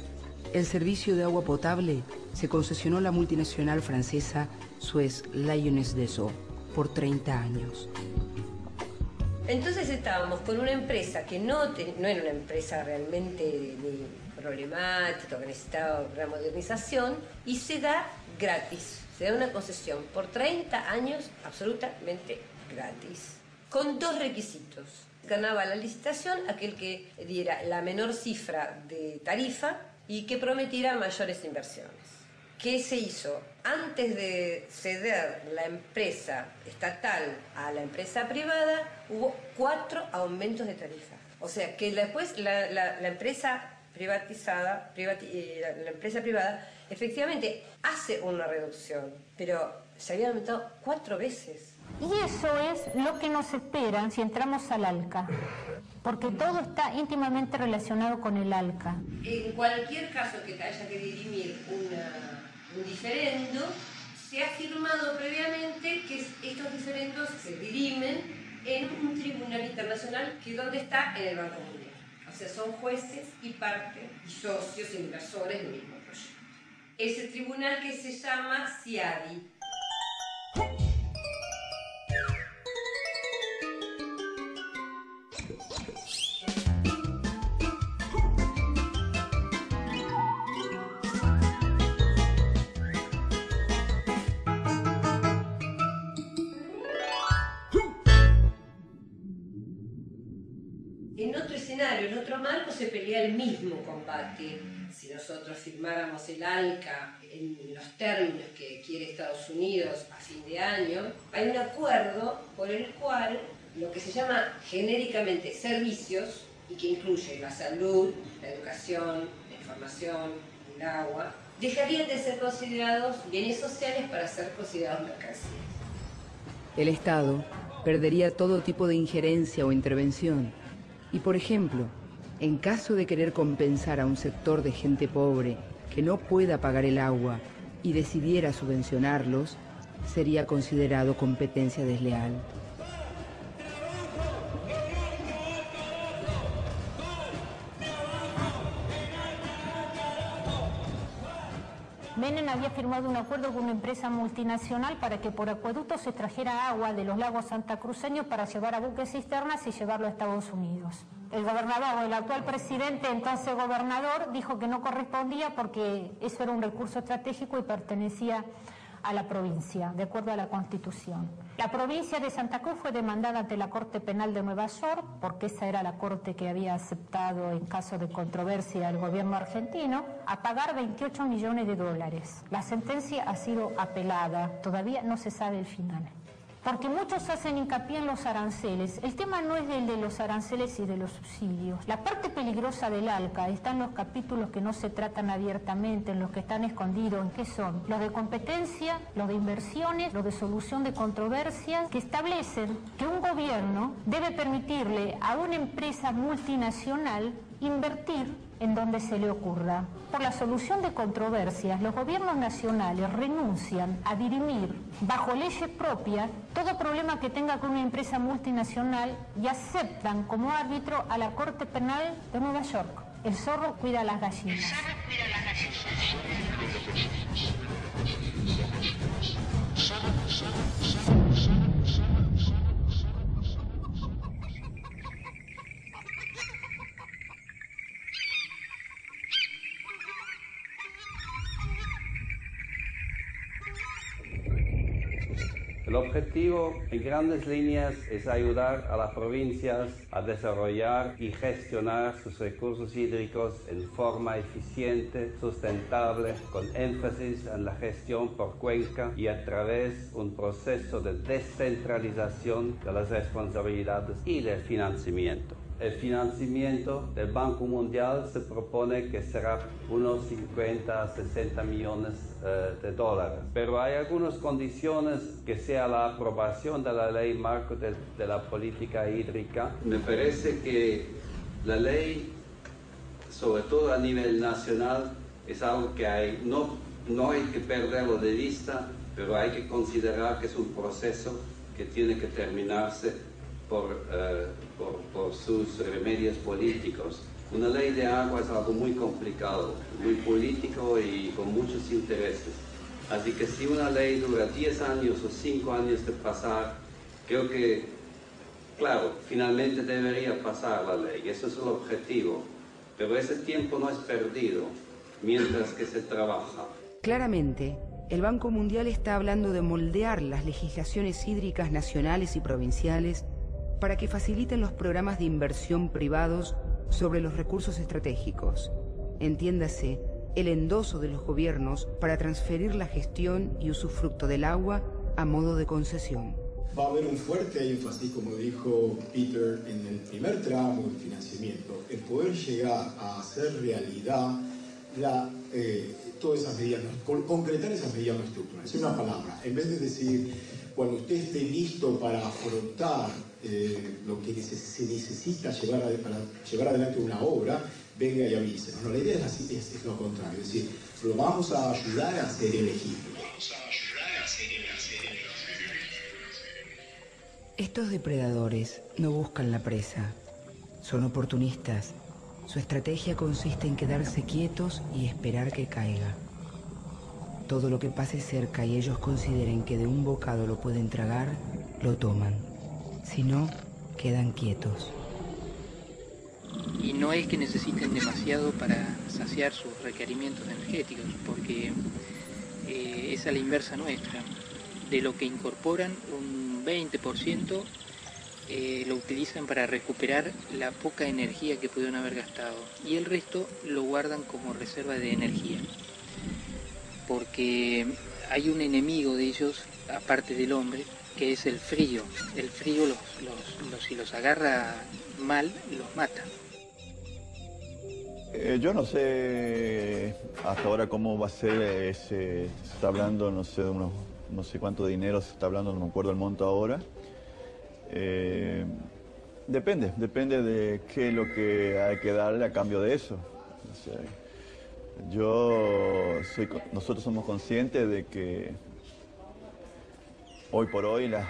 el servicio de agua potable se concesionó a la multinacional francesa Suez Lyonnaise des Eaux por 30 años. Entonces estábamos con una empresa que no era una empresa realmente problemática, que necesitaba una modernización, y se da gratis, se da una concesión por 30 años absolutamente gratis, con 2 requisitos. Ganaba la licitación aquel que diera la menor cifra de tarifa y que prometiera mayores inversiones. ¿Qué se hizo? Antes de ceder la empresa estatal a la empresa privada, hubo 4 aumentos de tarifa. O sea que después la empresa privatizada, la empresa privada, efectivamente hace una reducción, pero se había aumentado 4 veces. Y eso es lo que nos espera si entramos al ALCA, porque todo está íntimamente relacionado con el ALCA. En cualquier caso que haya que dirimir un diferendo, se ha firmado previamente que estos diferendos se dirimen en un tribunal internacional que donde está en el Banco Mundial. O sea, son jueces y parte, y socios e inversores del mismo proyecto. Ese tribunal que se llama CIADI. En otro marco se pelea el mismo combate. Si nosotros firmáramos el ALCA en los términos que quiere Estados Unidos a fin de año, hay un acuerdo por el cual lo que se llama genéricamente servicios, y que incluye la salud, la educación, la información, el agua, dejarían de ser considerados bienes sociales para ser considerados mercancías. El Estado perdería todo tipo de injerencia o intervención. Y, por ejemplo, en caso de querer compensar a un sector de gente pobre que no pueda pagar el agua y decidiera subvencionarlos, sería considerado competencia desleal. Menem había firmado un acuerdo con una empresa multinacional para que por acueducto se trajera agua de los lagos santacruceños para llevar a buques cisternas y llevarlo a Estados Unidos. El gobernador, el actual presidente, entonces gobernador, dijo que no correspondía porque eso era un recurso estratégico y pertenecía a la provincia, de acuerdo a la Constitución. La provincia de Santa Cruz fue demandada ante la Corte Penal de Nueva York, porque esa era la corte que había aceptado en caso de controversia el gobierno argentino, a pagar 28 millones de dólares. La sentencia ha sido apelada, todavía no se sabe el final. Porque muchos hacen hincapié en los aranceles. El tema no es el de los aranceles y de los subsidios. La parte peligrosa del ALCA está en los capítulos que no se tratan abiertamente, en los que están escondidos, ¿en qué son? Los de competencia, los de inversiones, los de solución de controversias, que establecen que un gobierno debe permitirle a una empresa multinacional invertir en donde se le ocurra. Por la solución de controversias, los gobiernos nacionales renuncian a dirimir bajo leyes propias todo problema que tenga con una empresa multinacional y aceptan como árbitro a la Corte Penal de Nueva York. El zorro cuida a las gallinas. El objetivo, en grandes líneas, es ayudar a las provincias a desarrollar y gestionar sus recursos hídricos en forma eficiente, sustentable, con énfasis en la gestión por cuenca y a través de un proceso de descentralización de las responsabilidades y del financiamiento. El financiamiento del Banco Mundial se propone que será unos 50 a 60 millones de dólares. Pero hay algunas condiciones, que sea la aprobación de la ley marco de la política hídrica. Me parece que la ley, sobre todo a nivel nacional, es algo que no hay que perderlo de vista, pero hay que considerar que es un proceso que tiene que terminarse por sus remedios políticos. Una ley de agua es algo muy complicado, muy político y con muchos intereses. Así que si una ley dura 10 años o 5 años de pasar, creo que, claro, finalmente debería pasar la ley, eso es el objetivo, pero ese tiempo no es perdido mientras que se trabaja. Claramente, el Banco Mundial está hablando de moldear las legislaciones hídricas nacionales y provinciales para que faciliten los programas de inversión privados sobre los recursos estratégicos. Entiéndase, el endoso de los gobiernos para transferir la gestión y usufructo del agua a modo de concesión. Va a haber un fuerte énfasis, como dijo Peter, en el primer tramo del financiamiento, en poder llegar a hacer realidad todas esas medidas, concretar esas medidas no estructurales. Es una palabra, en vez de decir, cuando usted esté listo para afrontar lo que se necesita para llevar adelante una obra, venga y avísenos. No, la idea es lo contrario, es decir, lo vamos a ayudar a ser elegible. Estos depredadores no buscan la presa, son oportunistas. Su estrategia consiste en quedarse quietos y esperar que caiga. Todo lo que pase cerca y ellos consideren que de un bocado lo pueden tragar, lo toman. Si no, quedan quietos. Y no es que necesiten demasiado para saciar sus requerimientos energéticos, porque es a la inversa nuestra. De lo que incorporan, un 20% lo utilizan para recuperar la poca energía que pudieron haber gastado, y el resto lo guardan como reserva de energía. Porque hay un enemigo de ellos, aparte del hombre, que es el frío. El frío si los agarra mal, los mata. Yo no sé hasta ahora cómo va a ser, se está hablando, no sé cuánto dinero se está hablando, no me acuerdo el monto ahora. Depende de qué es lo que hay que darle a cambio de eso. O sea, nosotros somos conscientes de que hoy por hoy las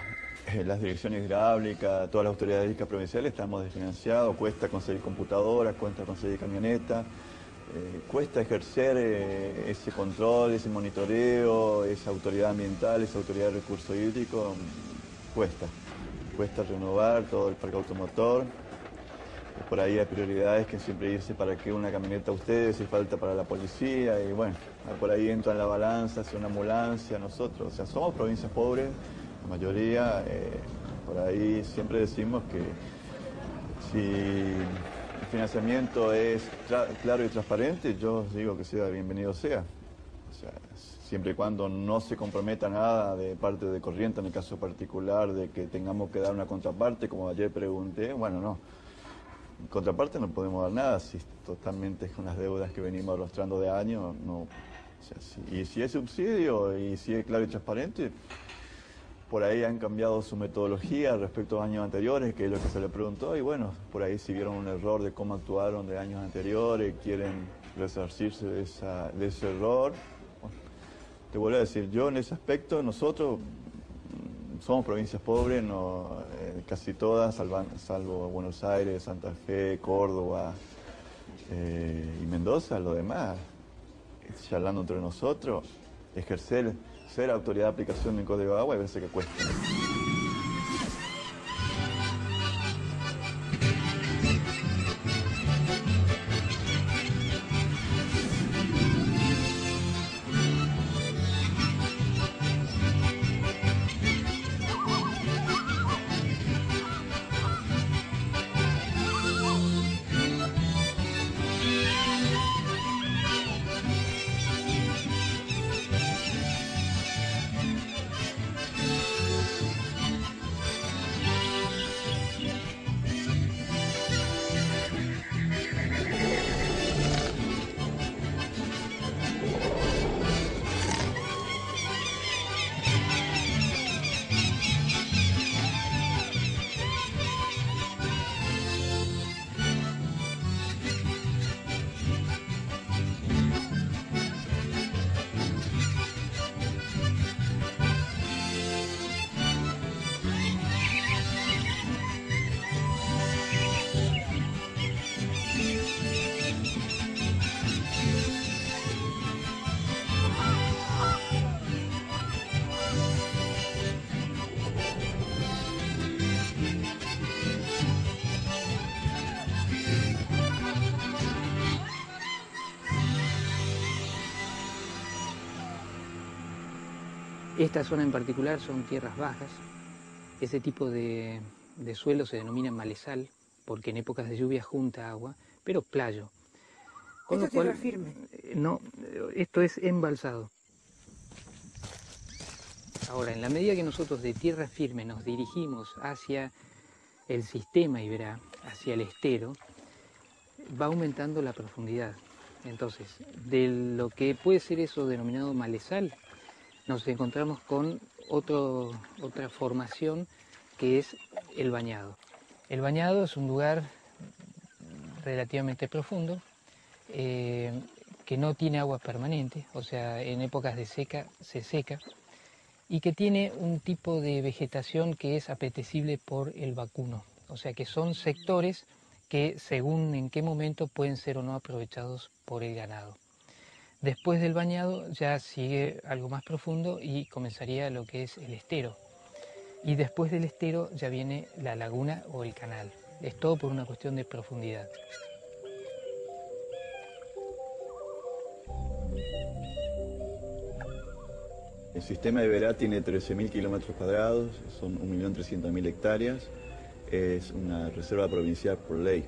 direcciones hidráulicas, todas las autoridades hídricas provinciales estamos desfinanciados, cuesta conseguir computadoras, cuesta conseguir camionetas, cuesta ejercer ese control, ese monitoreo, esa autoridad ambiental, esa autoridad de recursos hídricos, cuesta renovar todo el parque automotor. Por ahí hay prioridades que siempre dice para qué una camioneta a ustedes, si falta para la policía, y bueno, por ahí entra en la balanza, si una ambulancia, nosotros, o sea, somos provincias pobres, la mayoría, por ahí siempre decimos que si el financiamiento es claro y transparente, yo digo que sea bienvenido sea. O sea, siempre y cuando no se comprometa nada de parte de Corrientes, en el caso particular de que tengamos que dar una contraparte, como ayer pregunté, bueno, no. En contraparte no podemos dar nada, si totalmente con las deudas que venimos arrastrando de años, no. O sea, y si es subsidio y si es claro y transparente, por ahí han cambiado su metodología respecto a años anteriores, que es lo que se le preguntó, y bueno, por ahí si vieron un error de cómo actuaron de años anteriores, quieren resarcirse de ese error. Bueno, te vuelvo a decir, yo en ese aspecto, nosotros somos provincias pobres, casi todas, salvo Buenos Aires, Santa Fe, Córdoba y Mendoza, lo demás, charlando entre nosotros, ser autoridad de aplicación del Código de Agua, a veces que cuesta. Esta zona en particular son tierras bajas. Ese tipo de suelo se denomina malezal, porque en épocas de lluvia junta agua, pero playo. ¿Esto es tierra firme? No, esto es embalsado. Ahora, en la medida que nosotros de tierra firme nos dirigimos hacia el sistema Iberá, hacia el estero, va aumentando la profundidad. Entonces, de lo que puede ser eso denominado malezal, nos encontramos con otra formación que es el bañado. El bañado es un lugar relativamente profundo, que no tiene agua permanente, o sea, en épocas de seca se seca, y que tiene un tipo de vegetación que es apetecible por el vacuno, o sea que son sectores que según en qué momento pueden ser o no aprovechados por el ganado. Después del bañado ya sigue algo más profundo y comenzaría lo que es el estero. Y después del estero ya viene la laguna o el canal. Es todo por una cuestión de profundidad. El sistema Iberá tiene 13.000 kilómetros cuadrados, son 1.300.000 hectáreas, es una reserva provincial por ley.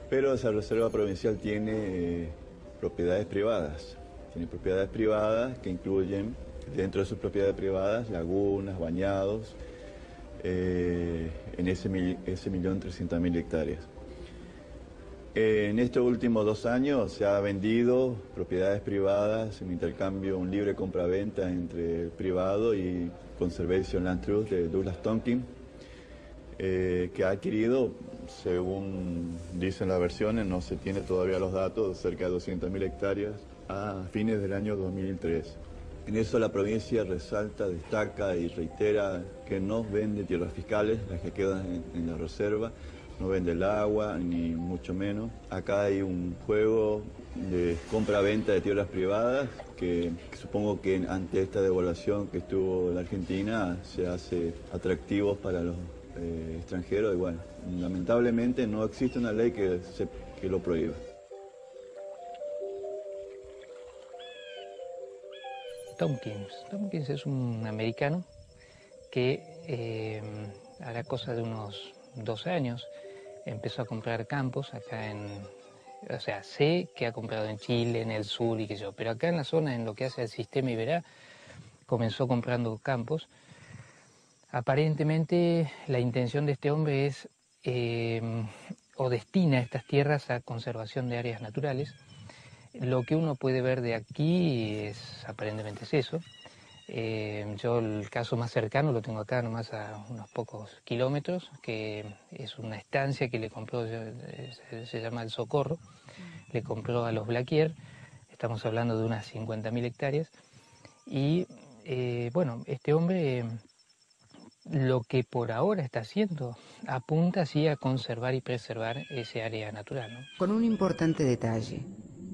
Pero esa reserva provincial tiene propiedades privadas. Tiene propiedades privadas que incluyen, dentro de sus propiedades privadas, lagunas, bañados, en ese 1.300.000 hectáreas. En estos últimos 2 años se ha vendido propiedades privadas en intercambio, un libre compraventa entre el privado y Conservation Land Trust de Douglas Tonkin, que ha adquirido, según dicen las versiones, no se tiene todavía los datos, cerca de 200.000 hectáreas a fines del año 2003. En eso la provincia resalta, destaca y reitera que no vende tierras fiscales, las que quedan en la reserva, no vende el agua, ni mucho menos. Acá hay un juego de compra-venta de tierras privadas que supongo que ante esta devaluación que estuvo en la Argentina se hace atractivos para los extranjeros y bueno, lamentablemente no existe una ley que lo prohíba. Tompkins es un americano que hará cosa de unos 12 años empezó a comprar campos acá o sea, sé que ha comprado en Chile, en el sur y qué sé yo, pero acá en la zona, en lo que hace al sistema Iberá, comenzó comprando campos. Aparentemente la intención de este hombre es o destina estas tierras a conservación de áreas naturales. Lo que uno puede ver de aquí aparentemente es eso. Yo el caso más cercano lo tengo acá nomás a unos pocos kilómetros, que es una estancia que le compró, se llama El Socorro, le compró a los Blaquier, estamos hablando de unas 50.000 hectáreas, y bueno, este hombre lo que por ahora está haciendo apunta así a conservar y preservar ese área natural, ¿no? Con un importante detalle.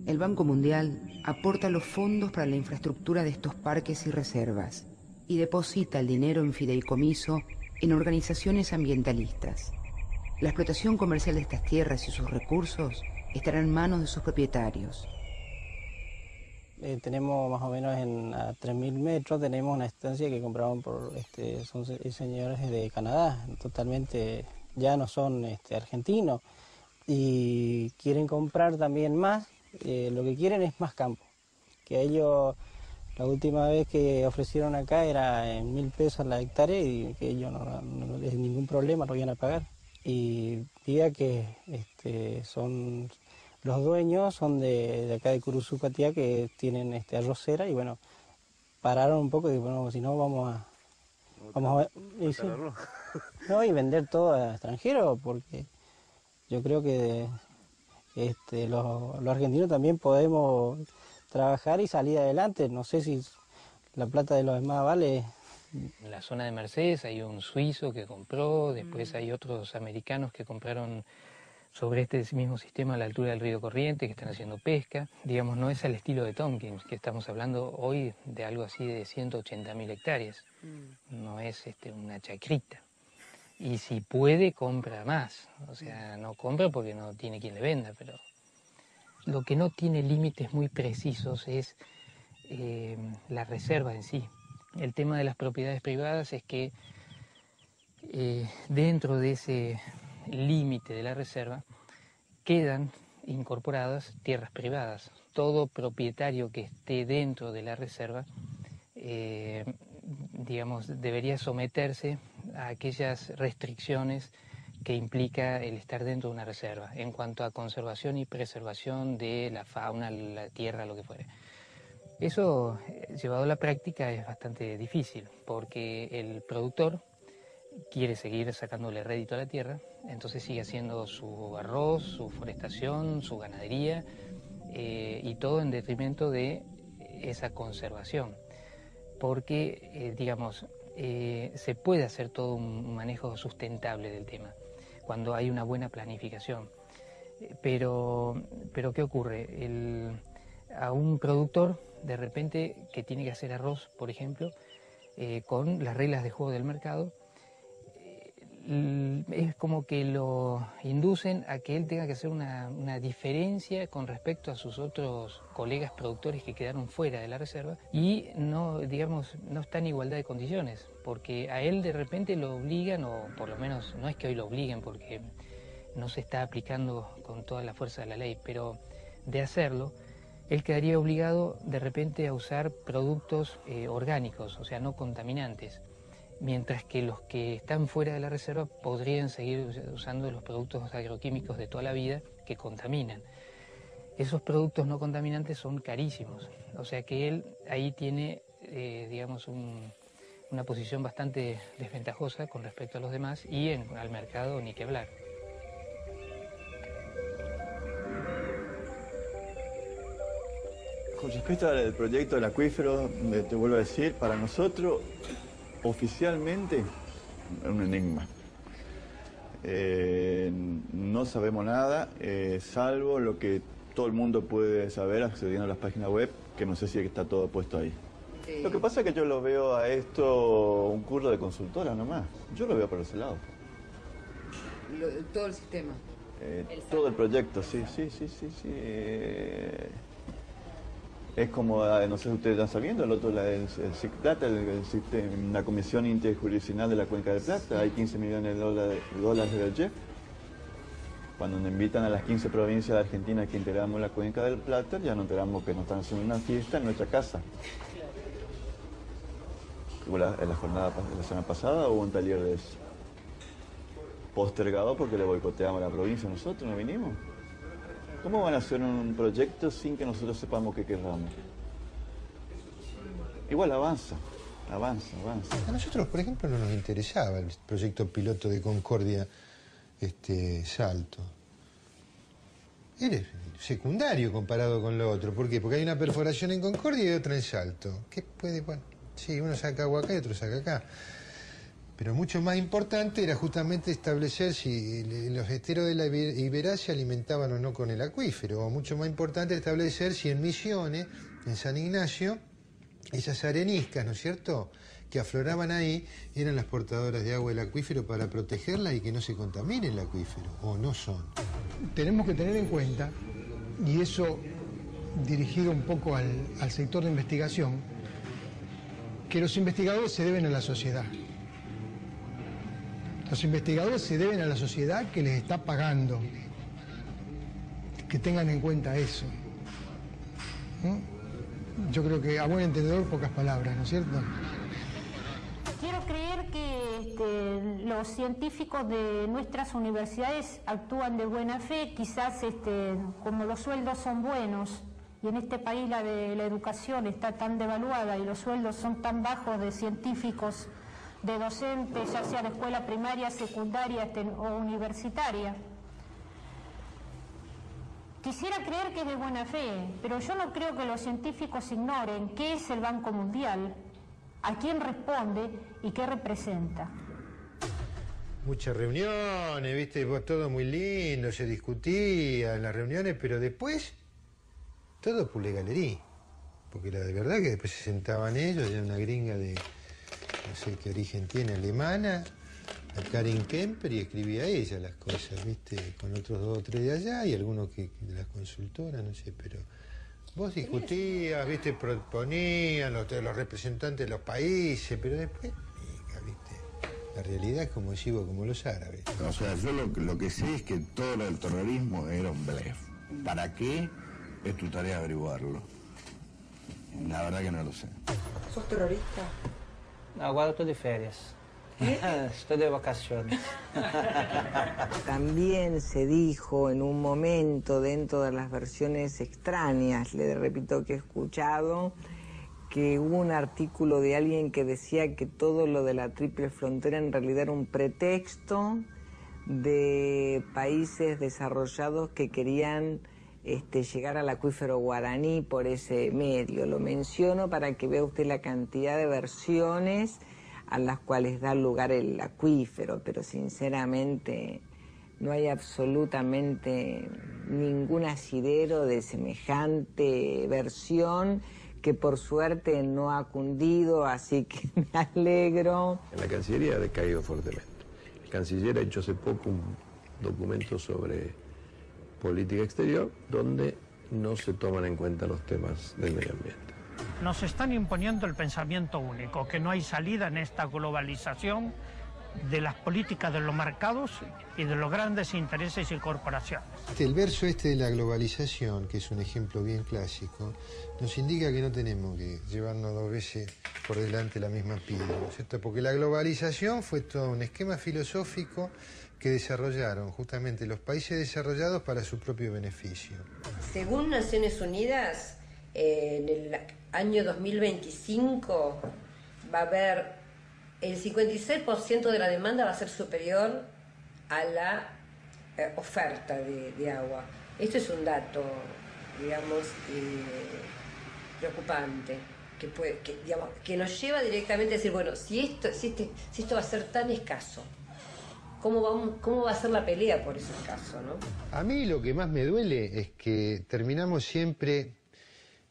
El Banco Mundial aporta los fondos para la infraestructura de estos parques y reservas y deposita el dinero en fideicomiso en organizaciones ambientalistas. La explotación comercial de estas tierras y sus recursos estará en manos de sus propietarios. Tenemos más o menos a 3.000 metros, tenemos una estancia que compraron son señores de Canadá, totalmente ya no son argentinos, y quieren comprar también más. Lo que quieren es más campo, que ellos la última vez que ofrecieron acá era en 1.000 pesos la hectárea y que ellos no les ningún problema, lo iban a pagar. Y diga que son los dueños, son de acá de Curuzucatía, que tienen arrocera y bueno, pararon un poco y bueno, si no vamos a y vender todo a extranjeros, porque yo creo que los argentinos también podemos trabajar y salir adelante. No sé si la plata de los demás vale. En la zona de Mercedes hay un suizo que compró, después hay otros americanos que compraron sobre este mismo sistema a la altura del río Corriente, que están haciendo pesca. Digamos, no es al estilo de Tompkins, que estamos hablando hoy de algo así de 180.000 hectáreas. No es una chacrita. Y si puede, compra más. O sea, no compra porque no tiene quien le venda, pero lo que no tiene límites muy precisos es la reserva en sí. el tema de las propiedades privadas es que dentro de ese límite de la reserva quedan incorporadas tierras privadas. Todo propietario que esté dentro de la reserva, digamos, debería someterse a aquellas restricciones que implica el estar dentro de una reserva en cuanto a conservación y preservación de la fauna, la tierra, lo que fuere. Eso, llevado a la práctica, es bastante difícil porque el productor quiere seguir sacándole rédito a la tierra, entonces sigue haciendo su arroz, su forestación, su ganadería, y todo en detrimento de esa conservación. Porque, digamos, se puede hacer todo un manejo sustentable del tema cuando hay una buena planificación. Pero ¿qué ocurre? A un productor, de repente, que tiene que hacer arroz, por ejemplo, con las reglas de juego del mercado, es como que lo inducen a que él tenga que hacer una diferencia con respecto a sus otros colegas productores que quedaron fuera de la reserva y no, digamos, no está en igualdad de condiciones, porque a él de repente lo obligan, o por lo menos no es que hoy lo obliguen porque no se está aplicando con toda la fuerza de la ley, pero de hacerlo, él quedaría obligado de repente a usar productos orgánicos, o sea, no contaminantes, mientras que los que están fuera de la reserva podrían seguir usando los productos agroquímicos de toda la vida que contaminan. Esos productos no contaminantes son carísimos, o sea que él ahí tiene, digamos, una posición bastante desventajosa con respecto a los demás y al mercado ni que hablar. Con respecto al proyecto del acuífero, te vuelvo a decir, para nosotros oficialmente es un enigma. No sabemos nada, salvo lo que todo el mundo puede saber accediendo a las páginas web, que no sé si está todo puesto ahí. Sí. Lo que pasa es que yo lo veo a esto un curso de consultora nomás. Yo lo veo por ese lado. Todo el sistema. Todo el proyecto, sí. Es como, no sé si ustedes están sabiendo, el otro, el CICPLATA, la Comisión Interjurisdiccional de la Cuenca del Plata, sí. Hay 15 millones de dólares del JEF. Cuando nos invitan a las 15 provincias de Argentina que integramos la Cuenca del Plata, ya nos enteramos que nos están haciendo una fiesta en nuestra casa. En la semana pasada hubo un taller de eso. Postergado porque le boicoteamos a la provincia, nosotros no vinimos. ¿Cómo van a hacer un proyecto sin que nosotros sepamos qué querramos? Igual avanza. A nosotros, por ejemplo, no nos interesaba el proyecto piloto de Concordia Salto. Era secundario comparado con lo otro. ¿Por qué? Porque hay una perforación en Concordia y otra en Salto. ¿Qué puede? Bueno, sí, uno saca agua acá y otro saca acá. Pero mucho más importante era justamente establecer si los esteros de la Iberá se alimentaban o no con el acuífero. O mucho más importante establecer si en Misiones, en San Ignacio, esas areniscas, ¿no es cierto?, que afloraban ahí, eran las portadoras de agua del acuífero para protegerla y que no se contamine el acuífero, o no son. Tenemos que tener en cuenta, y eso dirigido un poco al sector de investigación, que los investigadores se deben a la sociedad. Los investigadores se deben a la sociedad que les está pagando. Que tengan en cuenta eso. Yo creo que a buen entendedor pocas palabras, ¿no es cierto? Quiero creer que los científicos de nuestras universidades actúan de buena fe, quizás como los sueldos son buenos y en este país la educación está tan devaluada y los sueldos son tan bajos de científicos, de docentes, ya sea de escuela primaria, secundaria o universitaria. Quisiera creer que es de buena fe, pero yo no creo que los científicos ignoren qué es el Banco Mundial, a quién responde y qué representa. Muchas reuniones, viste, todo muy lindo, se discutía en las reuniones, pero después todo pule galería. Porque la de verdad que después se sentaban ellos, ya una gringa de no sé qué origen tiene, alemana, a Karin Kemper, y escribía ella las cosas, viste, con otros 2 o 3 de allá y algunos de las consultoras, no sé, pero Vos discutías, viste, proponían los representantes de los países, pero después, viste, la realidad es como decís vos, como los árabes. O sea, yo lo que sé es que todo el terrorismo era un blef. ¿Para qué? Es tu tarea averiguarlo. La verdad que no lo sé. ¿Sos terrorista? No, agora estoy de férias. Estoy de vacaciones. También se dijo en un momento, dentro de las versiones extrañas, le repito que he escuchado, que hubo un artículo de alguien que decía que todo lo de la triple frontera en realidad era un pretexto de países desarrollados que querían llegar al acuífero guaraní por ese medio. Lo menciono para que vea usted la cantidad de versiones a las cuales da lugar el acuífero, pero sinceramente no hay absolutamente ningún asidero de semejante versión, que por suerte no ha cundido, así que me alegro. En la Cancillería ha decaído fuertemente. El canciller ha hecho hace poco un documento sobre política exterior donde no se toman en cuenta los temas del medio ambiente. Nos están imponiendo el pensamiento único, que no hay salida en esta globalización de las políticas de los mercados y de los grandes intereses y corporaciones. El verso de la globalización, que es un ejemplo bien clásico, nos indica que no tenemos que llevarnos dos veces por delante la misma pila, ¿no es cierto? Porque la globalización fue todo un esquema filosófico que desarrollaron justamente los países desarrollados para su propio beneficio. Según Naciones Unidas, en el año 2025 va a haber el 56% de la demanda va a ser superior a la oferta de agua. Esto es un dato, digamos, preocupante, que nos lleva directamente a decir, bueno, si esto va a ser tan escaso, ¿cómo va a ser la pelea por ese caso, no? A mí lo que más me duele es que terminamos siempre,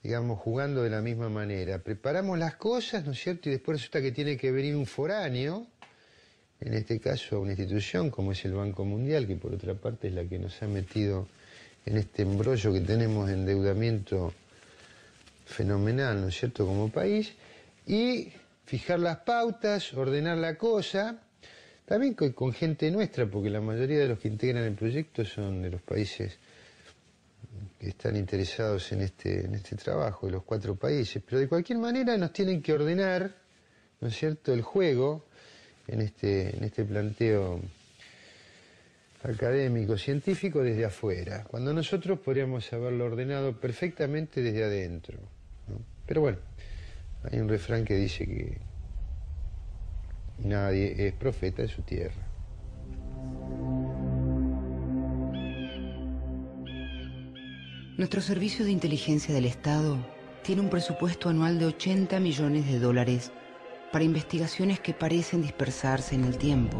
digamos, jugando de la misma manera. Preparamos las cosas, ¿no es cierto? Y después resulta que tiene que venir un foráneo, en este caso una institución como es el Banco Mundial, que por otra parte es la que nos ha metido en este embrollo que tenemos de endeudamiento fenomenal, ¿no es cierto?, como país, y fijar las pautas, ordenar la cosa. También con gente nuestra, porque la mayoría de los que integran el proyecto son de los países que están interesados en este trabajo, de los 4 países. Pero de cualquier manera nos tienen que ordenar, ¿no es cierto?, el juego en este planteo académico, científico, desde afuera, cuando nosotros podríamos haberlo ordenado perfectamente desde adentro, ¿no? Pero bueno, hay un refrán que dice que nadie es profeta de su tierra. Nuestro Servicio de Inteligencia del Estado tiene un presupuesto anual de $80 millones para investigaciones que parecen dispersarse en el tiempo.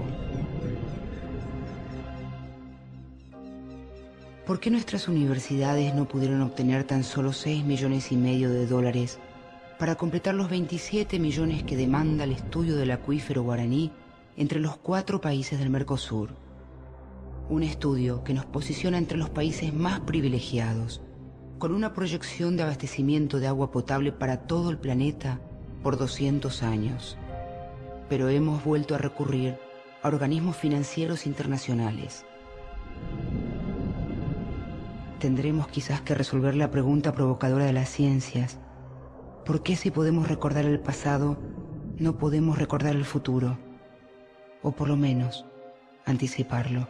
¿Por qué nuestras universidades no pudieron obtener tan solo $6,5 millones para completar los 27 millones que demanda el estudio del acuífero guaraní entre los 4 países del Mercosur? Un estudio que nos posiciona entre los países más privilegiados, con una proyección de abastecimiento de agua potable para todo el planeta por 200 años. Pero hemos vuelto a recurrir a organismos financieros internacionales. Tendremos quizás que resolver la pregunta provocadora de las ciencias: ¿por qué si podemos recordar el pasado, no podemos recordar el futuro? O por lo menos, anticiparlo.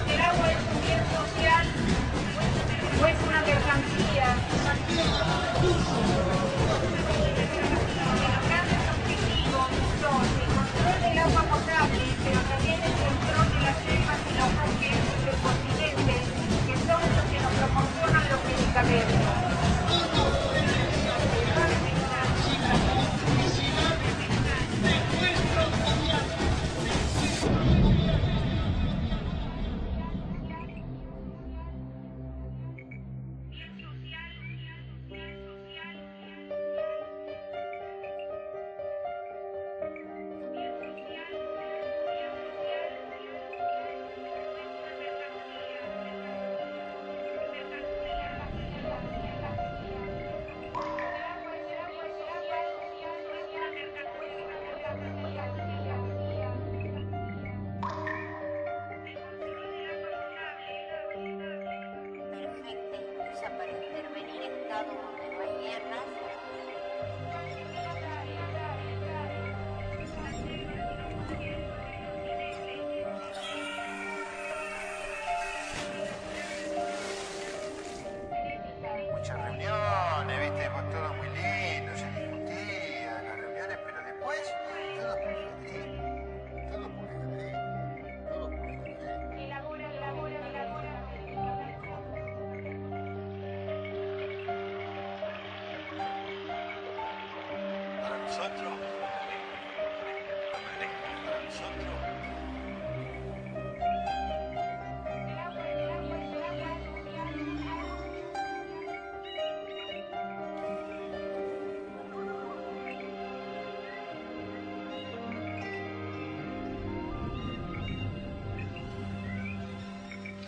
El agua es un bien social o es una mercancía. Los grandes objetivos son el control del agua potable, pero también el control de las selvas y los bosques del continente, que son los que nos proporcionan los medicamentos.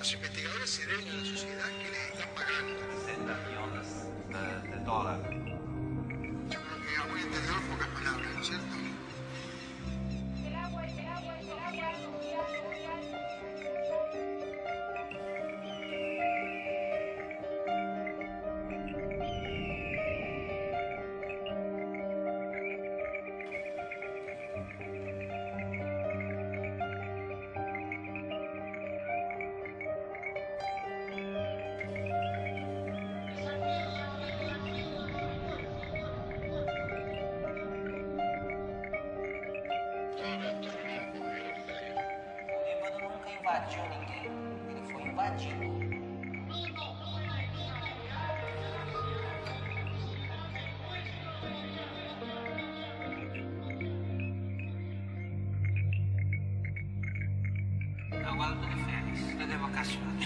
Los investigadores se deben a la sociedad que les están pagando. 60 millones de dólares. Yo creo que a buen entendedor pocas palabras, ¿no es cierto? Invadiu ninguém, ele foi invadido. Agora eu tô de férias, tô de vacações.